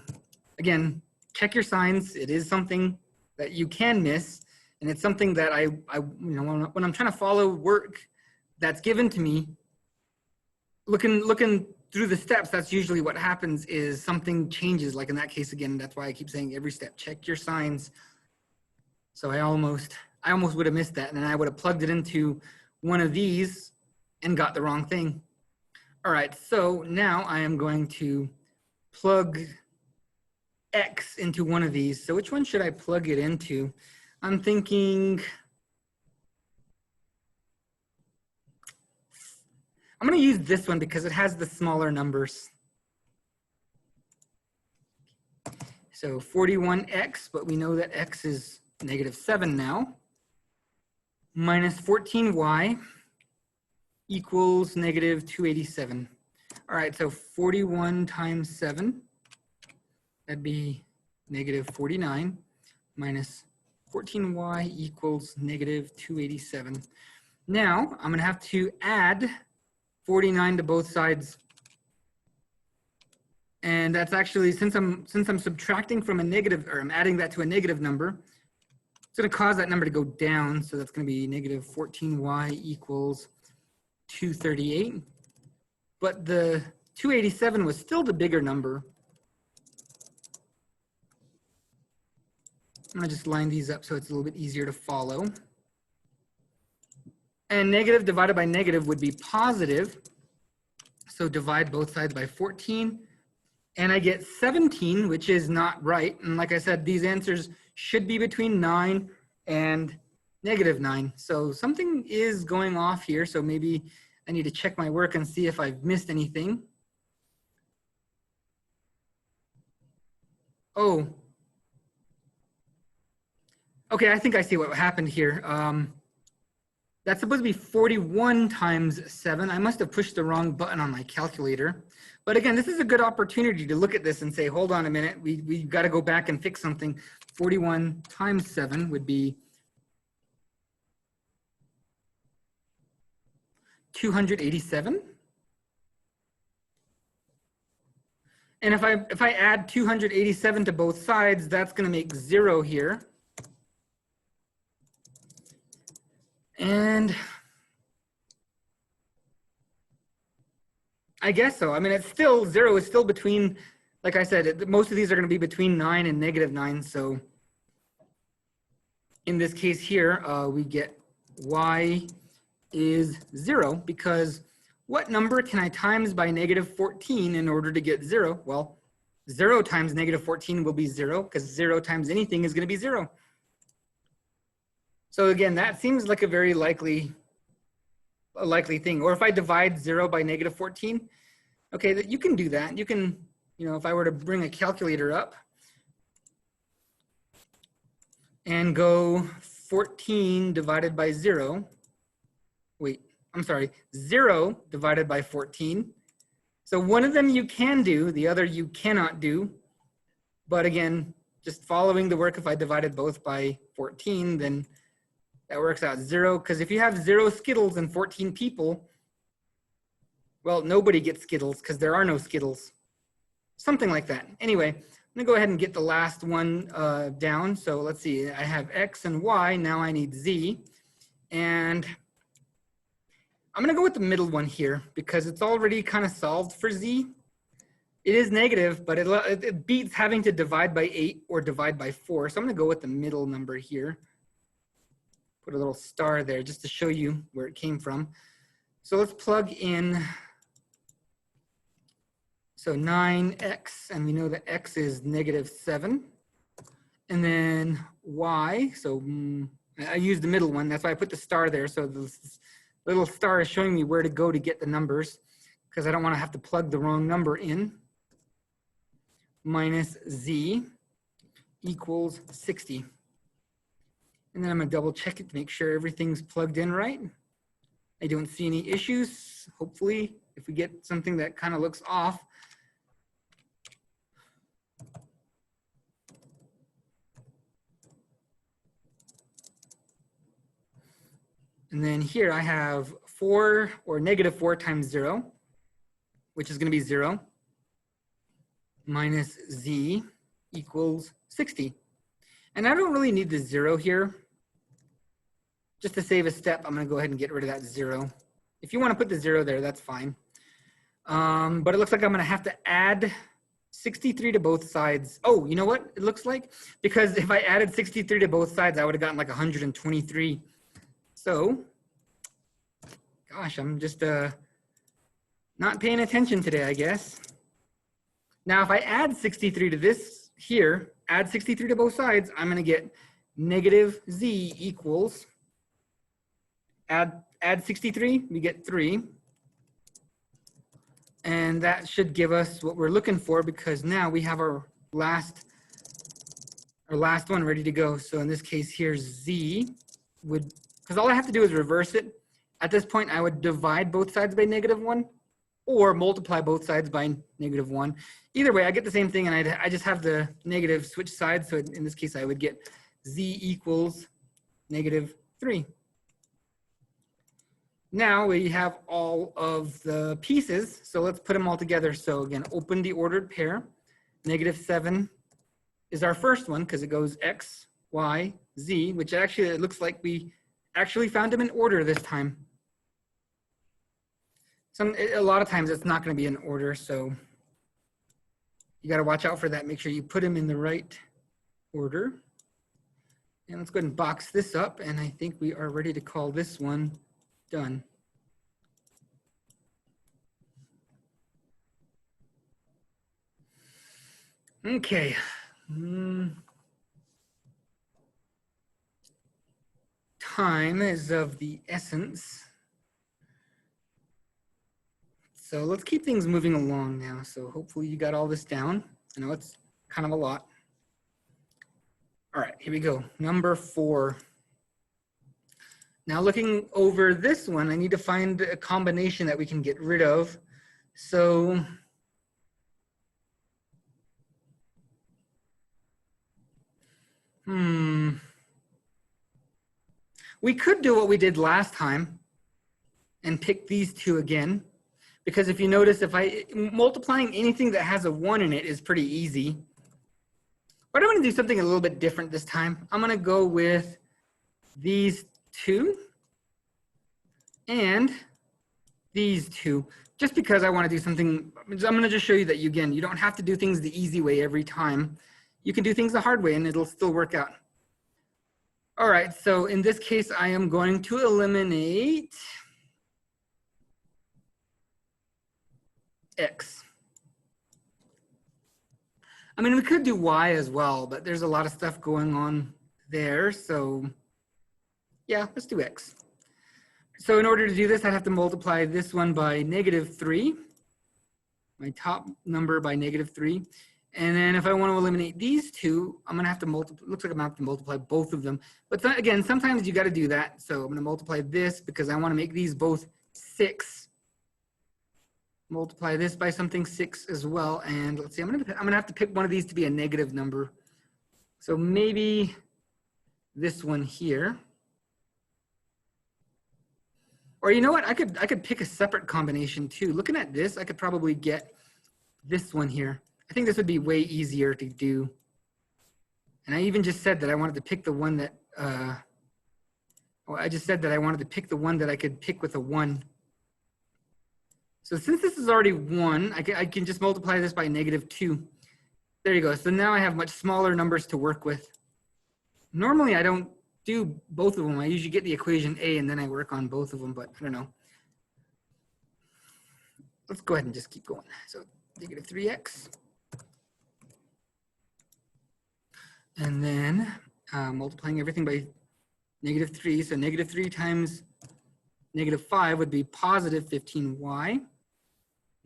again, check your signs. It is something that you can miss, and it's something that I you know, when I'm trying to follow work that's given to me, looking through the steps, that's usually what happens, is something changes. Like in that case, again, that's why I keep saying every step, check your signs. So I almost would have missed that, and then I would have plugged it into one of these and got the wrong thing. All right, so now I am going to plug x into one of these. So which one should I plug it into? I'm thinking, I'm going to use this one because it has the smaller numbers. So 41x, but we know that x is -7 now, minus 14y equals -287. All right, so 41 times 7, that'd be -49, minus 14y equals negative 287. Now I'm going to have to add 49 to both sides. And that's actually, since I'm subtracting from a negative, or I'm adding that to a negative number, it's going to cause that number to go down. So that's going to be negative 14y equals 238. But the 287 was still the bigger number. I'm going to just line these up so it's a little bit easier to follow. And negative divided by negative would be positive. So divide both sides by 14. And I get 17, which is not right. And like I said, these answers should be between 9 and negative 9. So something is going off here. So maybe I need to check my work and see if I've missed anything. Oh. Okay, I think I see what happened here. That's supposed to be 41 times 7. I must have pushed the wrong button on my calculator. But again, this is a good opportunity to look at this and say, hold on a minute, we've got to go back and fix something. 41 times 7 would be 287. And if I add 287 to both sides, that's going to make 0 here. And I guess so. I mean, it's still 0 is still between, like I said, most of these are going to be between 9 and negative 9. So in this case here, we get y is 0, because what number can I times by negative 14 in order to get 0? Well, 0 times negative 14 will be 0, because 0 times anything is going to be 0. So again, that seems like a very likely thing. Or if I divide 0 by negative 14, okay, that you can do that. You can, if I were to bring a calculator up and go 14 divided by 0, wait, I'm sorry, 0 divided by 14. So one of them you can do, the other you cannot do. But again, just following the work, if I divided both by 14, then that works out 0, because if you have 0 Skittles and 14 people, well, nobody gets Skittles because there are no Skittles. Something like that. Anyway, I'm gonna go ahead and get the last one down. So let's see, I have X and Y, now I need Z. And I'm gonna go with the middle one here because it's already kind of solved for Z. It is negative, but it beats having to divide by 8 or divide by 4. So I'm gonna go with the middle number here. Put a little star there just to show you where it came from. So let's plug in, so 9x, and we know that x is negative 7. And then y, so I used the middle one, that's why I put the star there. So this little star is showing me where to go to get the numbers, because I don't want to have to plug the wrong number in. Minus z equals 60. And then I'm going to double check it to make sure everything's plugged in right. I don't see any issues. Hopefully, if we get something that kind of looks off. And then here I have 4 or negative 4 times 0, which is going to be 0, minus z equals 60. And I don't really need the 0 here. Just to save a step, I'm going to go ahead and get rid of that 0. If you want to put the 0 there, that's fine. But it looks like I'm going to have to add 63 to both sides. Oh, you know what it looks like? Because if I added 63 to both sides, I would have gotten like 123. So, gosh, I'm just not paying attention today, I guess. Now, if I add 63 to this here, add 63 to both sides, I'm going to get negative z equals, add 63, we get 3. And that should give us what we're looking for, because now we have our last one ready to go. So in this case here, z would, because all I have to do is reverse it. At this point, I would divide both sides by -1 or multiply both sides by -1. Either way, I get the same thing, and I just have the negative switch sides. So in this case, I would get z equals -3. Now we have all of the pieces, so let's put them all together. So again, open the ordered pair. -7 is our first one because it goes x, y, z, which actually it looks like we actually found them in order this time. A lot of times it's not going to be in order, so you got to watch out for that. Make sure you put them in the right order. And let's go ahead and box this up, and I think we are ready to call this one done. Okay. Time is of the essence. So let's keep things moving along now. So hopefully you got all this down. I know it's kind of a lot. All right, here we go. Number 4. Now looking over this one, I need to find a combination that we can get rid of. So we could do what we did last time and pick these two again. Because if you notice, multiplying anything that has a 1 in it is pretty easy. But I'm going to do something a little bit different this time. I'm going to go with these two and these two, just because I want to do something. I'm going to just show you that you don't have to do things the easy way every time. You can do things the hard way and it'll still work out. All right, so in this case, I am going to eliminate x. I mean, we could do y as well, but there's a lot of stuff going on there. So yeah, let's do x. So in order to do this, I'd have to multiply this one by -3, my top number by -3. And then if I want to eliminate these two, I'm going to have to multiply, looks like I'm going to have to multiply both of them. But again, sometimes you got to do that. So I'm going to multiply this because I want to make these both 6. Multiply this by something 6 as well. And let's see, I'm gonna have to pick one of these to be a negative number. So maybe this one here. Or you know what? I could pick a separate combination too. Looking at this, I could probably get this one here. I think this would be way easier to do. And I even just said that I wanted to pick the one that I just said that I wanted to pick the one that I could pick with a 1. So since this is already 1, I can just multiply this by -2. There you go. So now I have much smaller numbers to work with. Normally I don't do both of them. I usually get the equation A and then I work on both of them, but I don't know. Let's go ahead and just keep going. So -3x. And then multiplying everything by -3. So -3 times -5 would be +15y.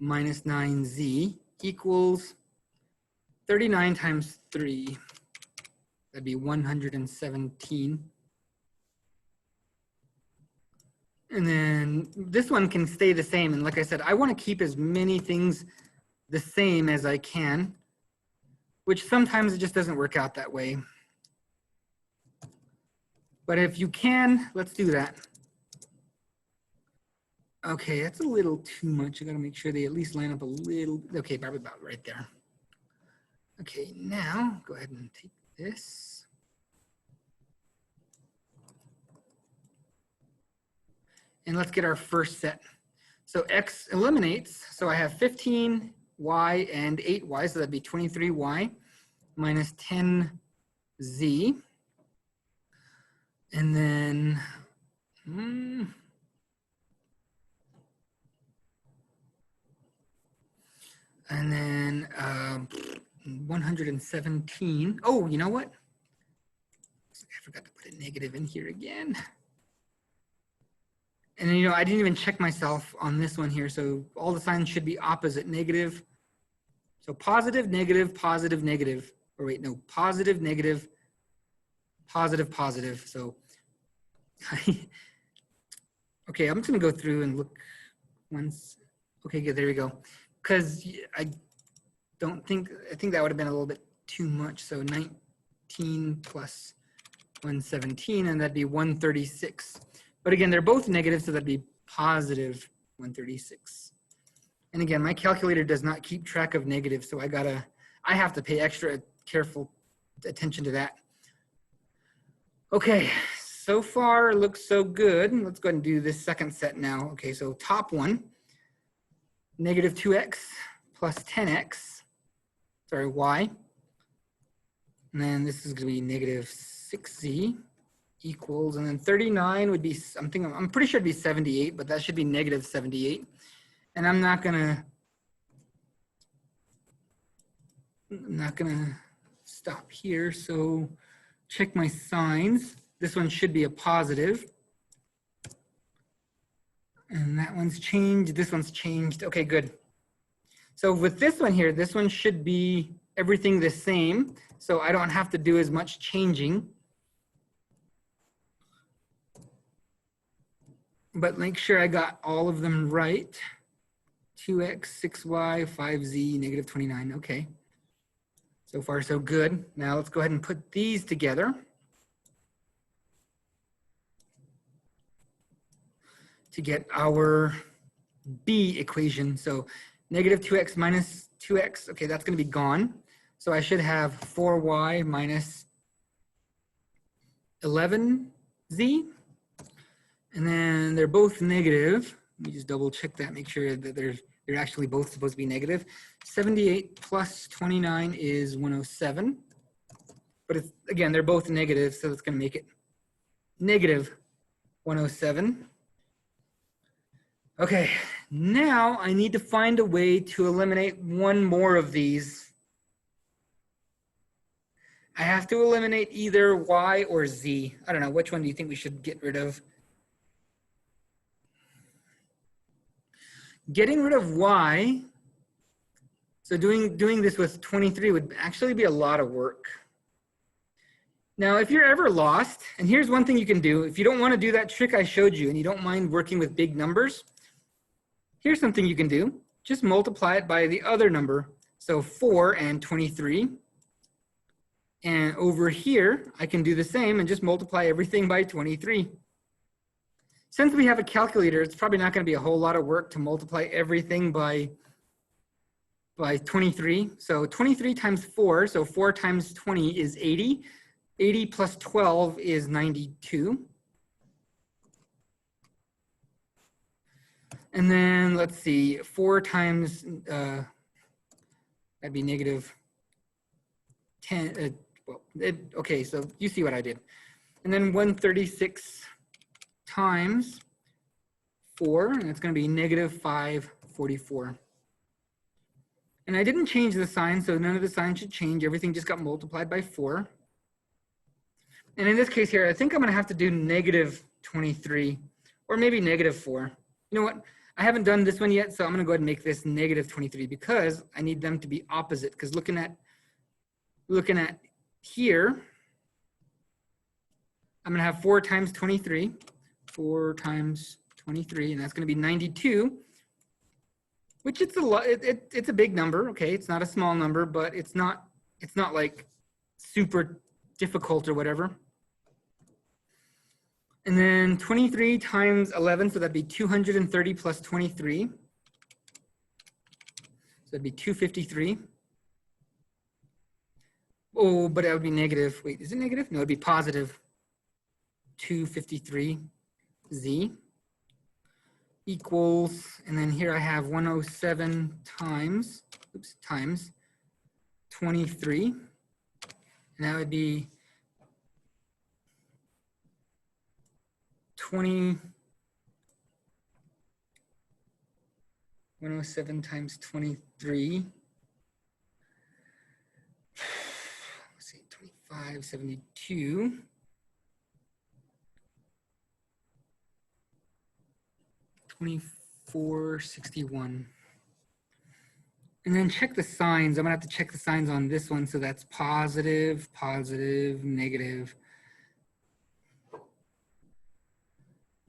Minus 9z equals 39 times 3. That'd be 117. And then this one can stay the same. And like I said, I want to keep as many things the same as I can, which sometimes it just doesn't work out that way. But if you can, let's do that. Okay, that's a little too much. I gotta make sure they at least line up a little. Okay, probably about right there. Okay, now go ahead and take this. And let's get our first set. So x eliminates. So I have 15y and 8y, so that'd be 23y minus 10z. And then, and then 117. Oh, you know what? I forgot to put a negative in here again. And you know, I didn't even check myself on this one here. So all the signs should be opposite, negative. So positive, negative, positive, negative. Or wait, no, positive, negative, positive, positive. So, okay, I'm just gonna go through and look once. Okay, good, there we go. Because I think that would have been a little bit too much. So 19 plus 117, and that'd be 136. But again, they're both negative, so that'd be positive 136. And again, my calculator does not keep track of negatives, so I have to pay extra careful attention to that. Okay, so far looks so good. Let's go ahead and do this second set now. Okay, so top one, negative 2x plus 10x, sorry, y. And then this is going to be negative 6z equals, and then 39 would be something, I'm pretty sure it'd be 78, but that should be negative 78. And I'm not gonna stop here, so check my signs. This one should be a positive. And that one's changed, this one's changed. Okay, good. So with this one here, this one should be everything the same, so I don't have to do as much changing. But make sure I got all of them right. 2x, 6y, 5z, negative 29, okay. So far so good. Now let's go ahead and put these together to get our B equation. So negative 2x minus 2x, okay, that's gonna be gone. So I should have 4y minus 11z. And then they're both negative. Let me just double check that, make sure that they're actually both supposed to be negative. 78 plus 29 is 107. But it's, again, they're both negative, so it's gonna make it negative 107. Okay, now I need to find a way to eliminate one more of these. I have to eliminate either y or z. I don't know, which one do you think we should get rid of? Getting rid of y, so doing this with 23 would actually be a lot of work. Now, if you're ever lost, and here's one thing you can do, if you don't want to do that trick I showed you and you don't mind working with big numbers, here's something you can do. Just multiply it by the other number. So 4 and 23. And over here, I can do the same and just multiply everything by 23. Since we have a calculator, it's probably not going to be a whole lot of work to multiply everything by 23. So 23 times 4, so 4 times 20 is 80. 80 plus 12 is 92. And then let's see, 4 times, that'd be negative 10. Okay, so you see what I did. And then 136 times 4, and it's going to be negative 544. And I didn't change the sign, so none of the signs should change. Everything just got multiplied by 4. And in this case here, I think I'm going to have to do negative 23, or maybe negative 4. You know what? I haven't done this one yet, so I'm going to go ahead and make this negative 23 because I need them to be opposite. Because looking at here, I'm going to have 4 times 23. 4 times 23, and that's going to be 92, which it's a lot. It's a big number. Okay, it's not a small number, but it's not like super difficult or whatever. And then 23 times 11, so that'd be 230 plus 23. So that'd be 253. Oh, but that would be negative. Wait, is it negative? No, it'd be positive 253. Z equals, and then here I have 107 times 23, and that would be 107 times 23. Let's see, 25, 72. 2461. And then check the signs. I'm gonna have to check the signs on this one. So that's positive, positive, negative.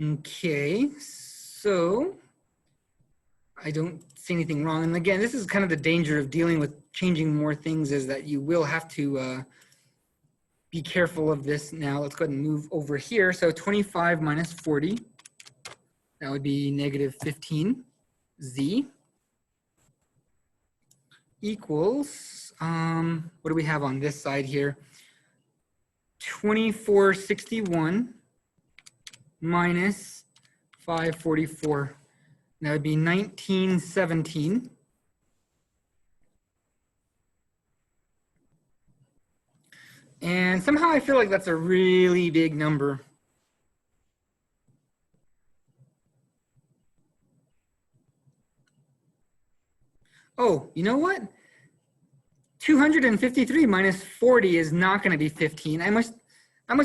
Okay, so I don't see anything wrong. And again, this is kind of the danger of dealing with changing more things, is that you will have to be careful of this now. Let's go ahead and move over here. So 25 minus 40, that would be negative 15z equals, what do we have on this side here? 2461 minus 544. That would be 1917. And somehow I feel like that's a really big number. Oh, you know what? 253 minus 40 is not going to be 15. I must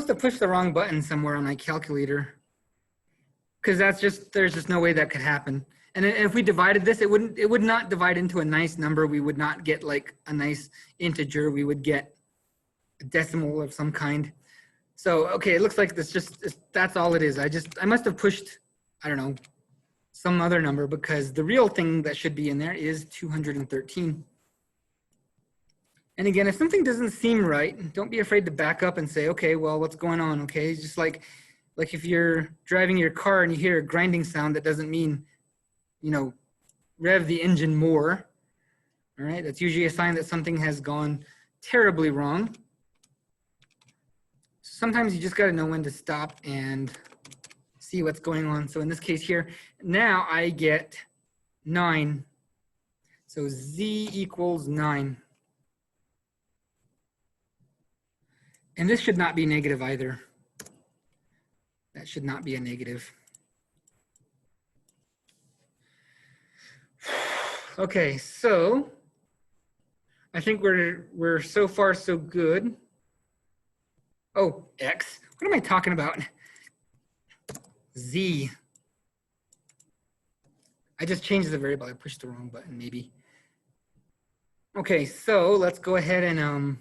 have pushed the wrong button somewhere on my calculator. Because there's just no way that could happen. And if we divided this, it would not divide into a nice number. We would not get like a nice integer. We would get a decimal of some kind. So, okay, it looks like that's all it is. I must have pushed, I don't know, some other number, because the real thing that should be in there is 213. And again, if something doesn't seem right, don't be afraid to back up and say, okay, well, what's going on? Okay, it's just like if you're driving your car and you hear a grinding sound, that doesn't mean, you know, rev the engine more. All right, that's usually a sign that something has gone terribly wrong. Sometimes you just got to know when to stop and see what's going on. So in this case here, now I get 9. So z equals 9. And this should not be negative either. That should not be a negative. Okay, so I think we're so far so good. Oh, x. What am I talking about? Z. I just changed the variable. I pushed the wrong button, maybe. Okay, so let's go ahead and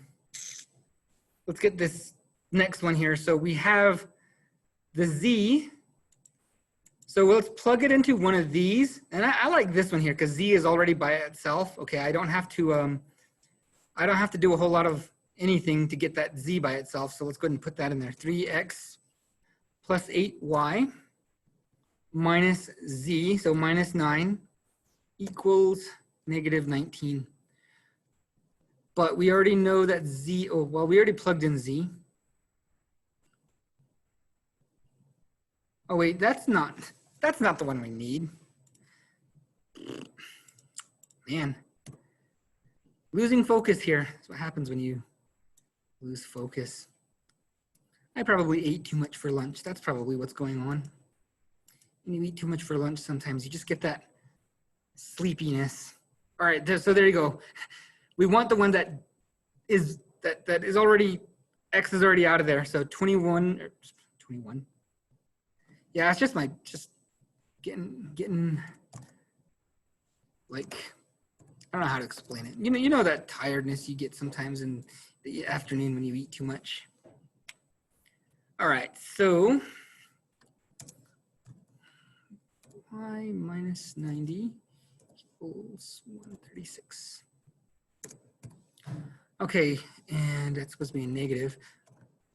let's get this next one here. So we have the z. So let's plug it into one of these. And I like this one here because z is already by itself. Okay, I don't have to do a whole lot of anything to get that z by itself. So let's go ahead and put that in there. 3x plus 8y minus z, so minus 9, equals negative 19. But we already know that z, oh, well, we already plugged in z. Oh wait, that's not the one we need. Man, losing focus here. That's what happens when you lose focus. I probably ate too much for lunch. That's probably what's going on. When you eat too much for lunch, sometimes you just get that sleepiness. All right, so there you go. We want the one that is already, x is already out of there. So 21. Yeah, it's just getting like, I don't know how to explain it. You know that tiredness you get sometimes in the afternoon when you eat too much. All right, so y minus 90 equals 136. Okay, and that's supposed to be a negative.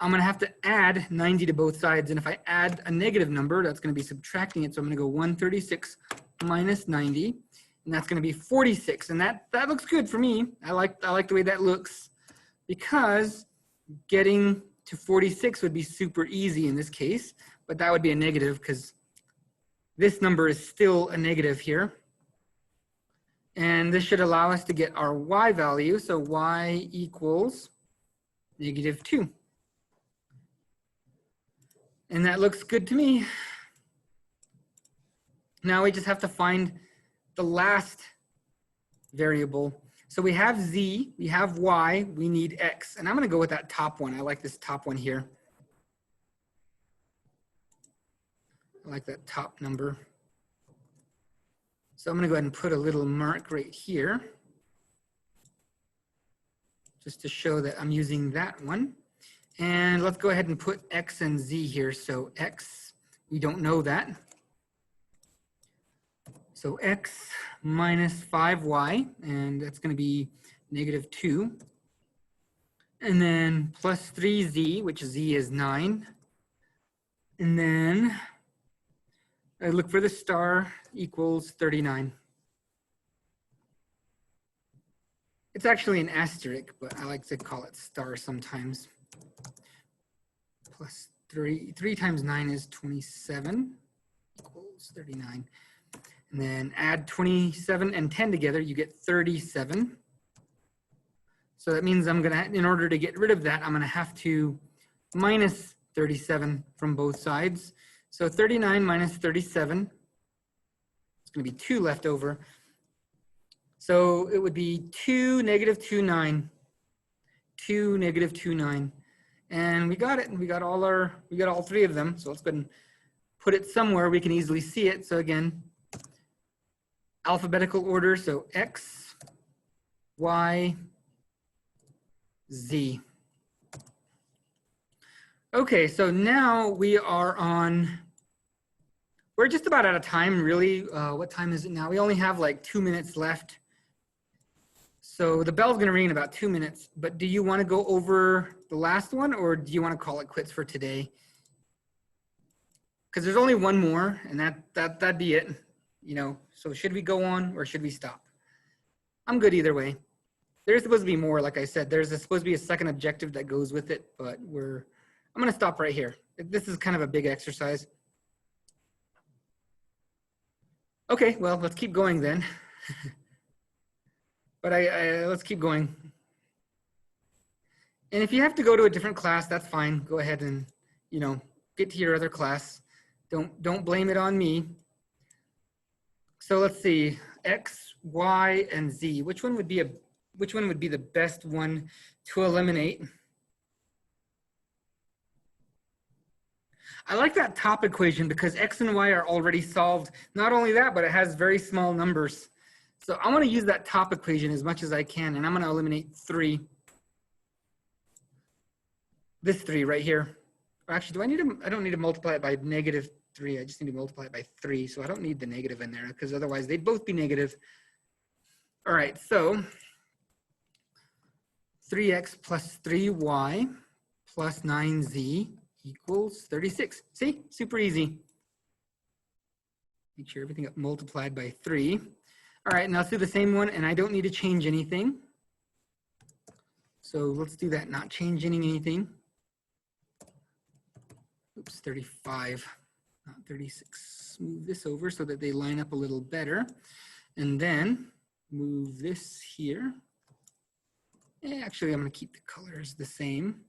I'm gonna have to add 90 to both sides, and if I add a negative number, that's gonna be subtracting it. So I'm gonna go 136 minus 90, and that's gonna be 46. And that looks good for me. I like the way that looks, because getting to 46 would be super easy in this case, but that would be a negative because this number is still a negative here. And this should allow us to get our y value. So y equals negative 2. And that looks good to me. Now we just have to find the last variable. So we have z, we have y, we need x. And I'm going to go with that top one. I like this top one here. I like that top number. So I'm going to go ahead and put a little mark right here, just to show that I'm using that one. And let's go ahead and put x and z here. So x, we don't know that. So x minus 5y, and that's going to be negative 2. And then plus 3z, which z is 9. And then I look for the star equals 39. It's actually an asterisk, but I like to call it star sometimes. Plus 3 times 9 is 27 equals 39. And then add 27 and 10 together, you get 37. So that means I'm gonna, in order to get rid of that, I'm gonna have to minus 37 from both sides. So 39 minus 37, it's gonna be 2 left over. So it would be 2, negative 2, 9. 2, negative 2, 9. And we got it. We got all 3 of them. So let's go ahead and put it somewhere we can easily see it. So again, alphabetical order. So X, Y, Z. Okay, so now we are on, we're just about out of time, really. What time is it now? We only have like 2 minutes left. So the bell's gonna ring in about 2 minutes, but do you wanna go over the last one or do you wanna call it quits for today? Because there's only one more and that'd be it, you know. So should we go on or should we stop? I'm good either way. There's supposed to be more, like I said, there's supposed to be a second objective that goes with it, but I'm gonna stop right here. This is kind of a big exercise. Okay, well, let's keep going then. But let's keep going. And if you have to go to a different class, that's fine. Go ahead and, you know, get to your other class. Don't blame it on me. So let's see, X, Y, and Z. Which one would be the best one to eliminate? I like that top equation because X and Y are already solved. Not only that, but it has very small numbers. So I want to use that top equation as much as I can, and I'm going to eliminate 3. This 3 right here. Or actually, I don't need to multiply it by negative 3. I just need to multiply it by 3. So I don't need the negative in there because otherwise they'd both be negative. All right, so 3x plus 3y plus 9z equals 36. See, super easy. Make sure everything got multiplied by 3. All right, now let's do the same one, and I don't need to change anything. So let's do that, not changing anything. Oops, 35, not 36. Move this over so that they line up a little better. And then move this here. Actually, I'm gonna keep the colors the same.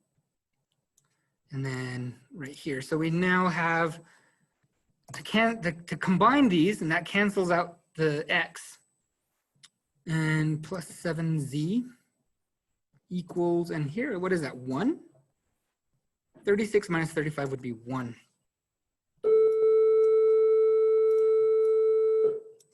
And then right here. So we now have, to combine these, and that cancels out the X. And plus 7z equals, and here, what is that, 1? 36 minus 35 would be 1.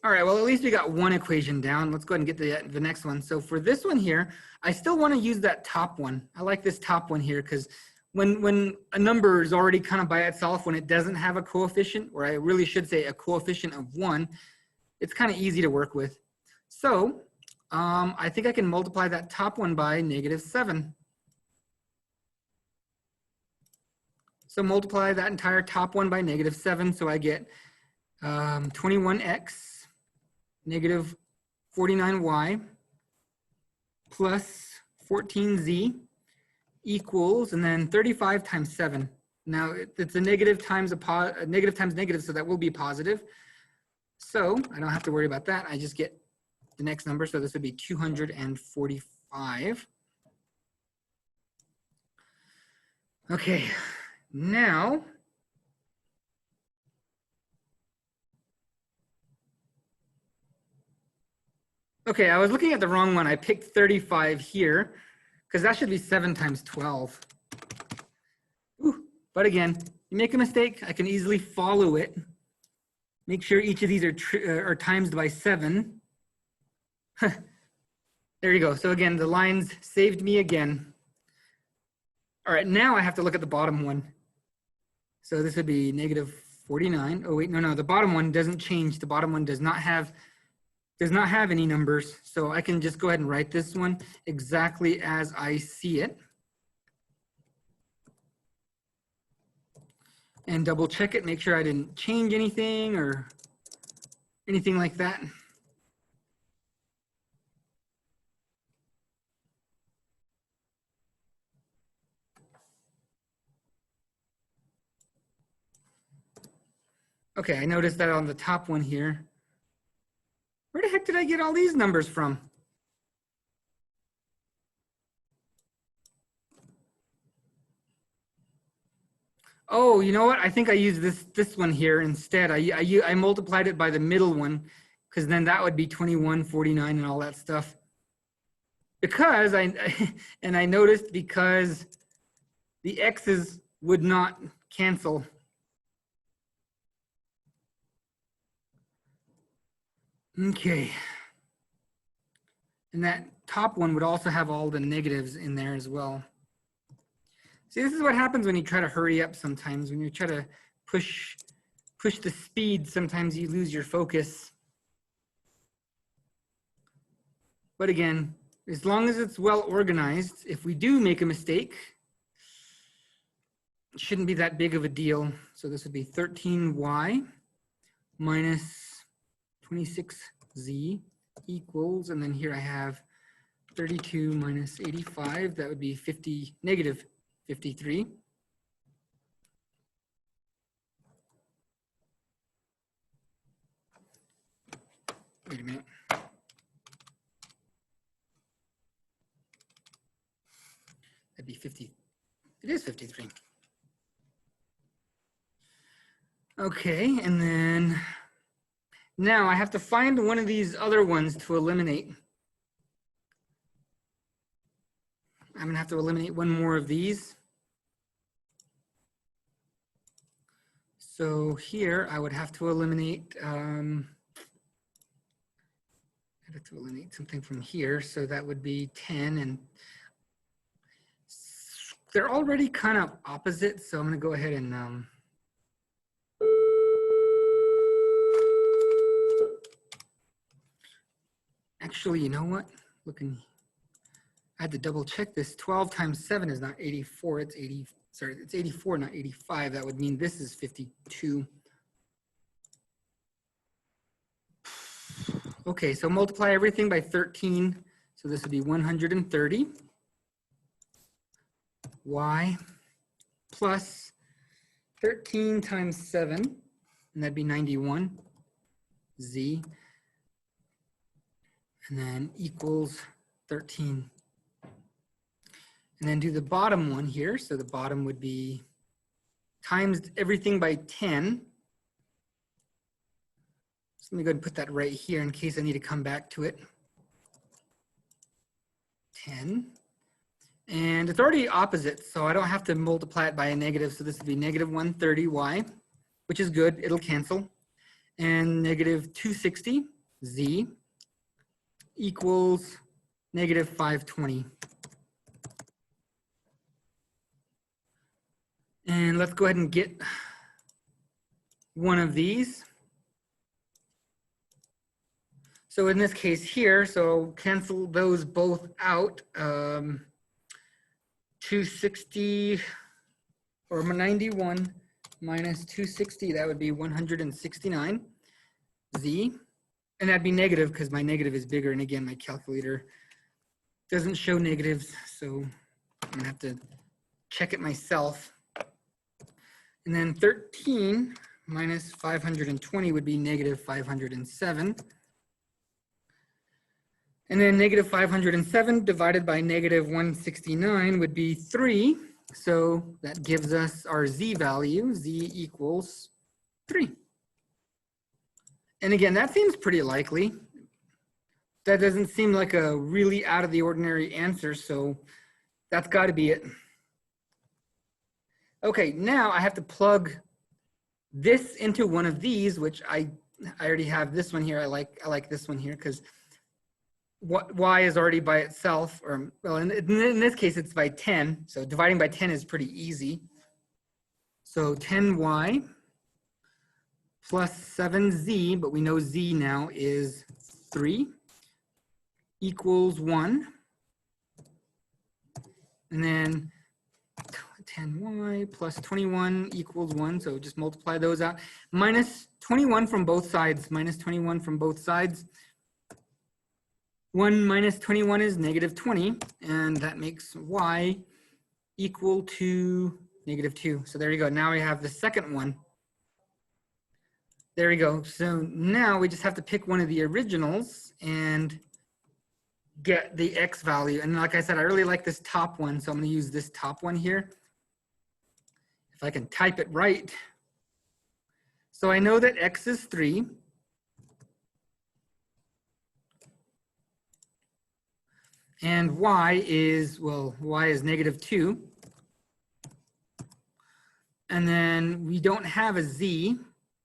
All right, well, at least we got one equation down. Let's go ahead and get the next one. So for this one here, I still want to use that top one. I like this top one here because when a number is already kind of by itself, when it doesn't have a coefficient, or I really should say a coefficient of 1, it's kind of easy to work with. So I think I can multiply that top one by negative 7. So multiply that entire top one by negative 7. So I get 21x negative 49y plus 14z equals, and then 35 times 7. Now it's a negative times negative times negative, so that will be positive. So I don't have to worry about that. I just get the next number. So this would be 245. Okay, now okay, I was looking at the wrong one. I picked 35 here because that should be 7 times 12. Ooh, but again, you make a mistake, I can easily follow it. Make sure each of these are times by 7. There you go. So again, the lines saved me again. All right, now I have to look at the bottom one. So this would be negative 49. Oh wait, no, the bottom one doesn't change. The bottom one does not have any numbers. So I can just go ahead and write this one exactly as I see it. and double check it, make sure I didn't change anything or anything like that. Okay, I noticed that on the top one here. Where the heck did I get all these numbers from? Oh, you know what? I think I used this one here instead. I multiplied it by the middle one, because then that would be 21, 49, and all that stuff. Because I noticed because the x's would not cancel. Okay. And that top one would also have all the negatives in there as well. See, this is what happens when you try to hurry up sometimes. When you try to push the speed, sometimes you lose your focus. But again, as long as it's well organized, if we do make a mistake, it shouldn't be that big of a deal. So this would be 13y minus 26z equals, and then here I have 32 minus 85, that would be negative 53. Wait a minute. That'd be 50. It is 53. Okay, and then now I have to find one of these other ones to eliminate. I'm gonna have to eliminate one more of these. So here I would have to eliminate, I'd have to eliminate something from here. So that would be 10, and they're already kind of opposite. So I'm gonna go ahead and actually, you know what? I had to double check this. 12 times 7 is not 84, it's 80. Sorry, it's 84, not 85. That would mean this is 52. Okay, so multiply everything by 13. So this would be 130. Y plus 13 times 7, and that'd be 91. Z, and then equals 13. And then do the bottom one here. So the bottom would be times everything by 10. So let me go ahead and put that right here in case I need to come back to it. 10. And it's already opposite, so I don't have to multiply it by a negative. So this would be negative 130y, which is good. It'll cancel. And negative 260z equals negative 520. And let's go ahead and get one of these. So in this case here, so cancel those both out. 260 or 91 minus 260, that would be 169 z. And that'd be negative because my negative is bigger. And again, my calculator doesn't show negatives. So I'm gonna have to check it myself. And then 13 minus 520 would be negative 507. And then negative 507 divided by negative 169 would be 3. So that gives us our z value. Z equals 3. And again, that seems pretty likely. That doesn't seem like a really out of the ordinary answer, so that's got to be it. Okay, now I have to plug this into one of these, which I already have this one here. I like this one here because y is already by itself, or well, in this case, it's by 10. So dividing by 10 is pretty easy. So 10y plus 7z, but we know z now is 3, equals 1. And then 10y plus 21 equals 1. So just multiply those out. Minus 21 from both sides. Minus 21 from both sides. 1 minus 21 is negative 20. And that makes y equal to negative 2. So there you go. Now we have the second one. There we go. So now we just have to pick one of the originals and get the x value. And like I said, I really like this top one. So I'm going to use this top one here. If I can type it right. So I know that x is 3. And y is, well, y is negative 2. And then we don't have a z.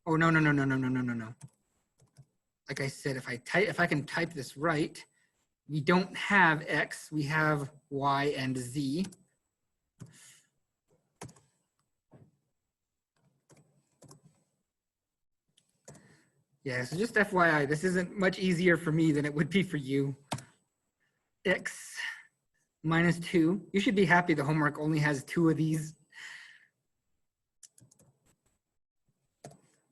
Oh, no. Like I said, if I can type this right, we don't have x, we have y and z. Yeah, so just FYI, this isn't much easier for me than it would be for you. X minus 2. You should be happy the homework only has 2 of these.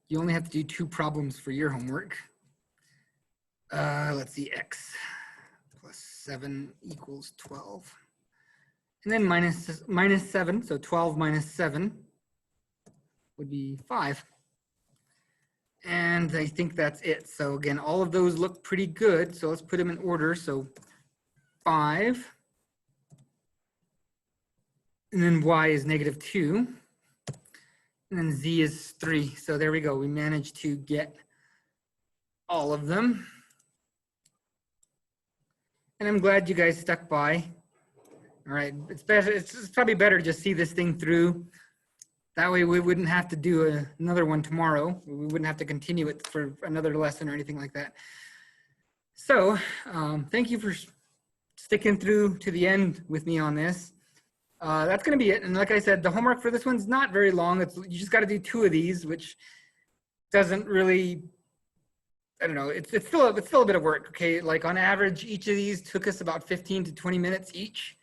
You only have to do 2 problems for your homework. Let's see, x plus 7 equals 12. And then minus 7, so 12 minus 7 would be 5. And I think that's it. So again, all of those look pretty good. So let's put them in order. So 5. And then y is negative 2. And then z is 3. So there we go. We managed to get all of them. And I'm glad you guys stuck by. All right, it's better. It's probably better to just see this thing through. That way we wouldn't have to do another one tomorrow. We wouldn't have to continue it for another lesson or anything like that. So thank you for sticking through to the end with me on this. That's going to be it. And like I said, the homework for this one's not very long. You just got to do 2 of these, which doesn't really, I don't know, it's still a bit of work, okay? Like on average, each of these took us about 15 to 20 minutes each.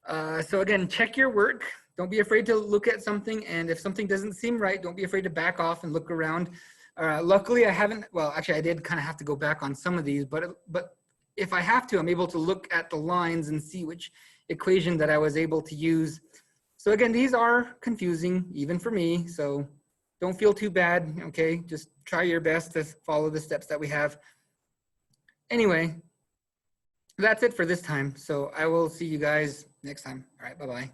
So again, check your work. Don't be afraid to look at something. And if something doesn't seem right, don't be afraid to back off and look around. Luckily, I haven't, well, actually I did kind of have to go back on some of these, but if I have to, I'm able to look at the lines and see which equation that I was able to use. So again, these are confusing even for me. So don't feel too bad, okay? Just try your best to follow the steps that we have. Anyway, that's it for this time. So I will see you guys next time. All right, bye-bye.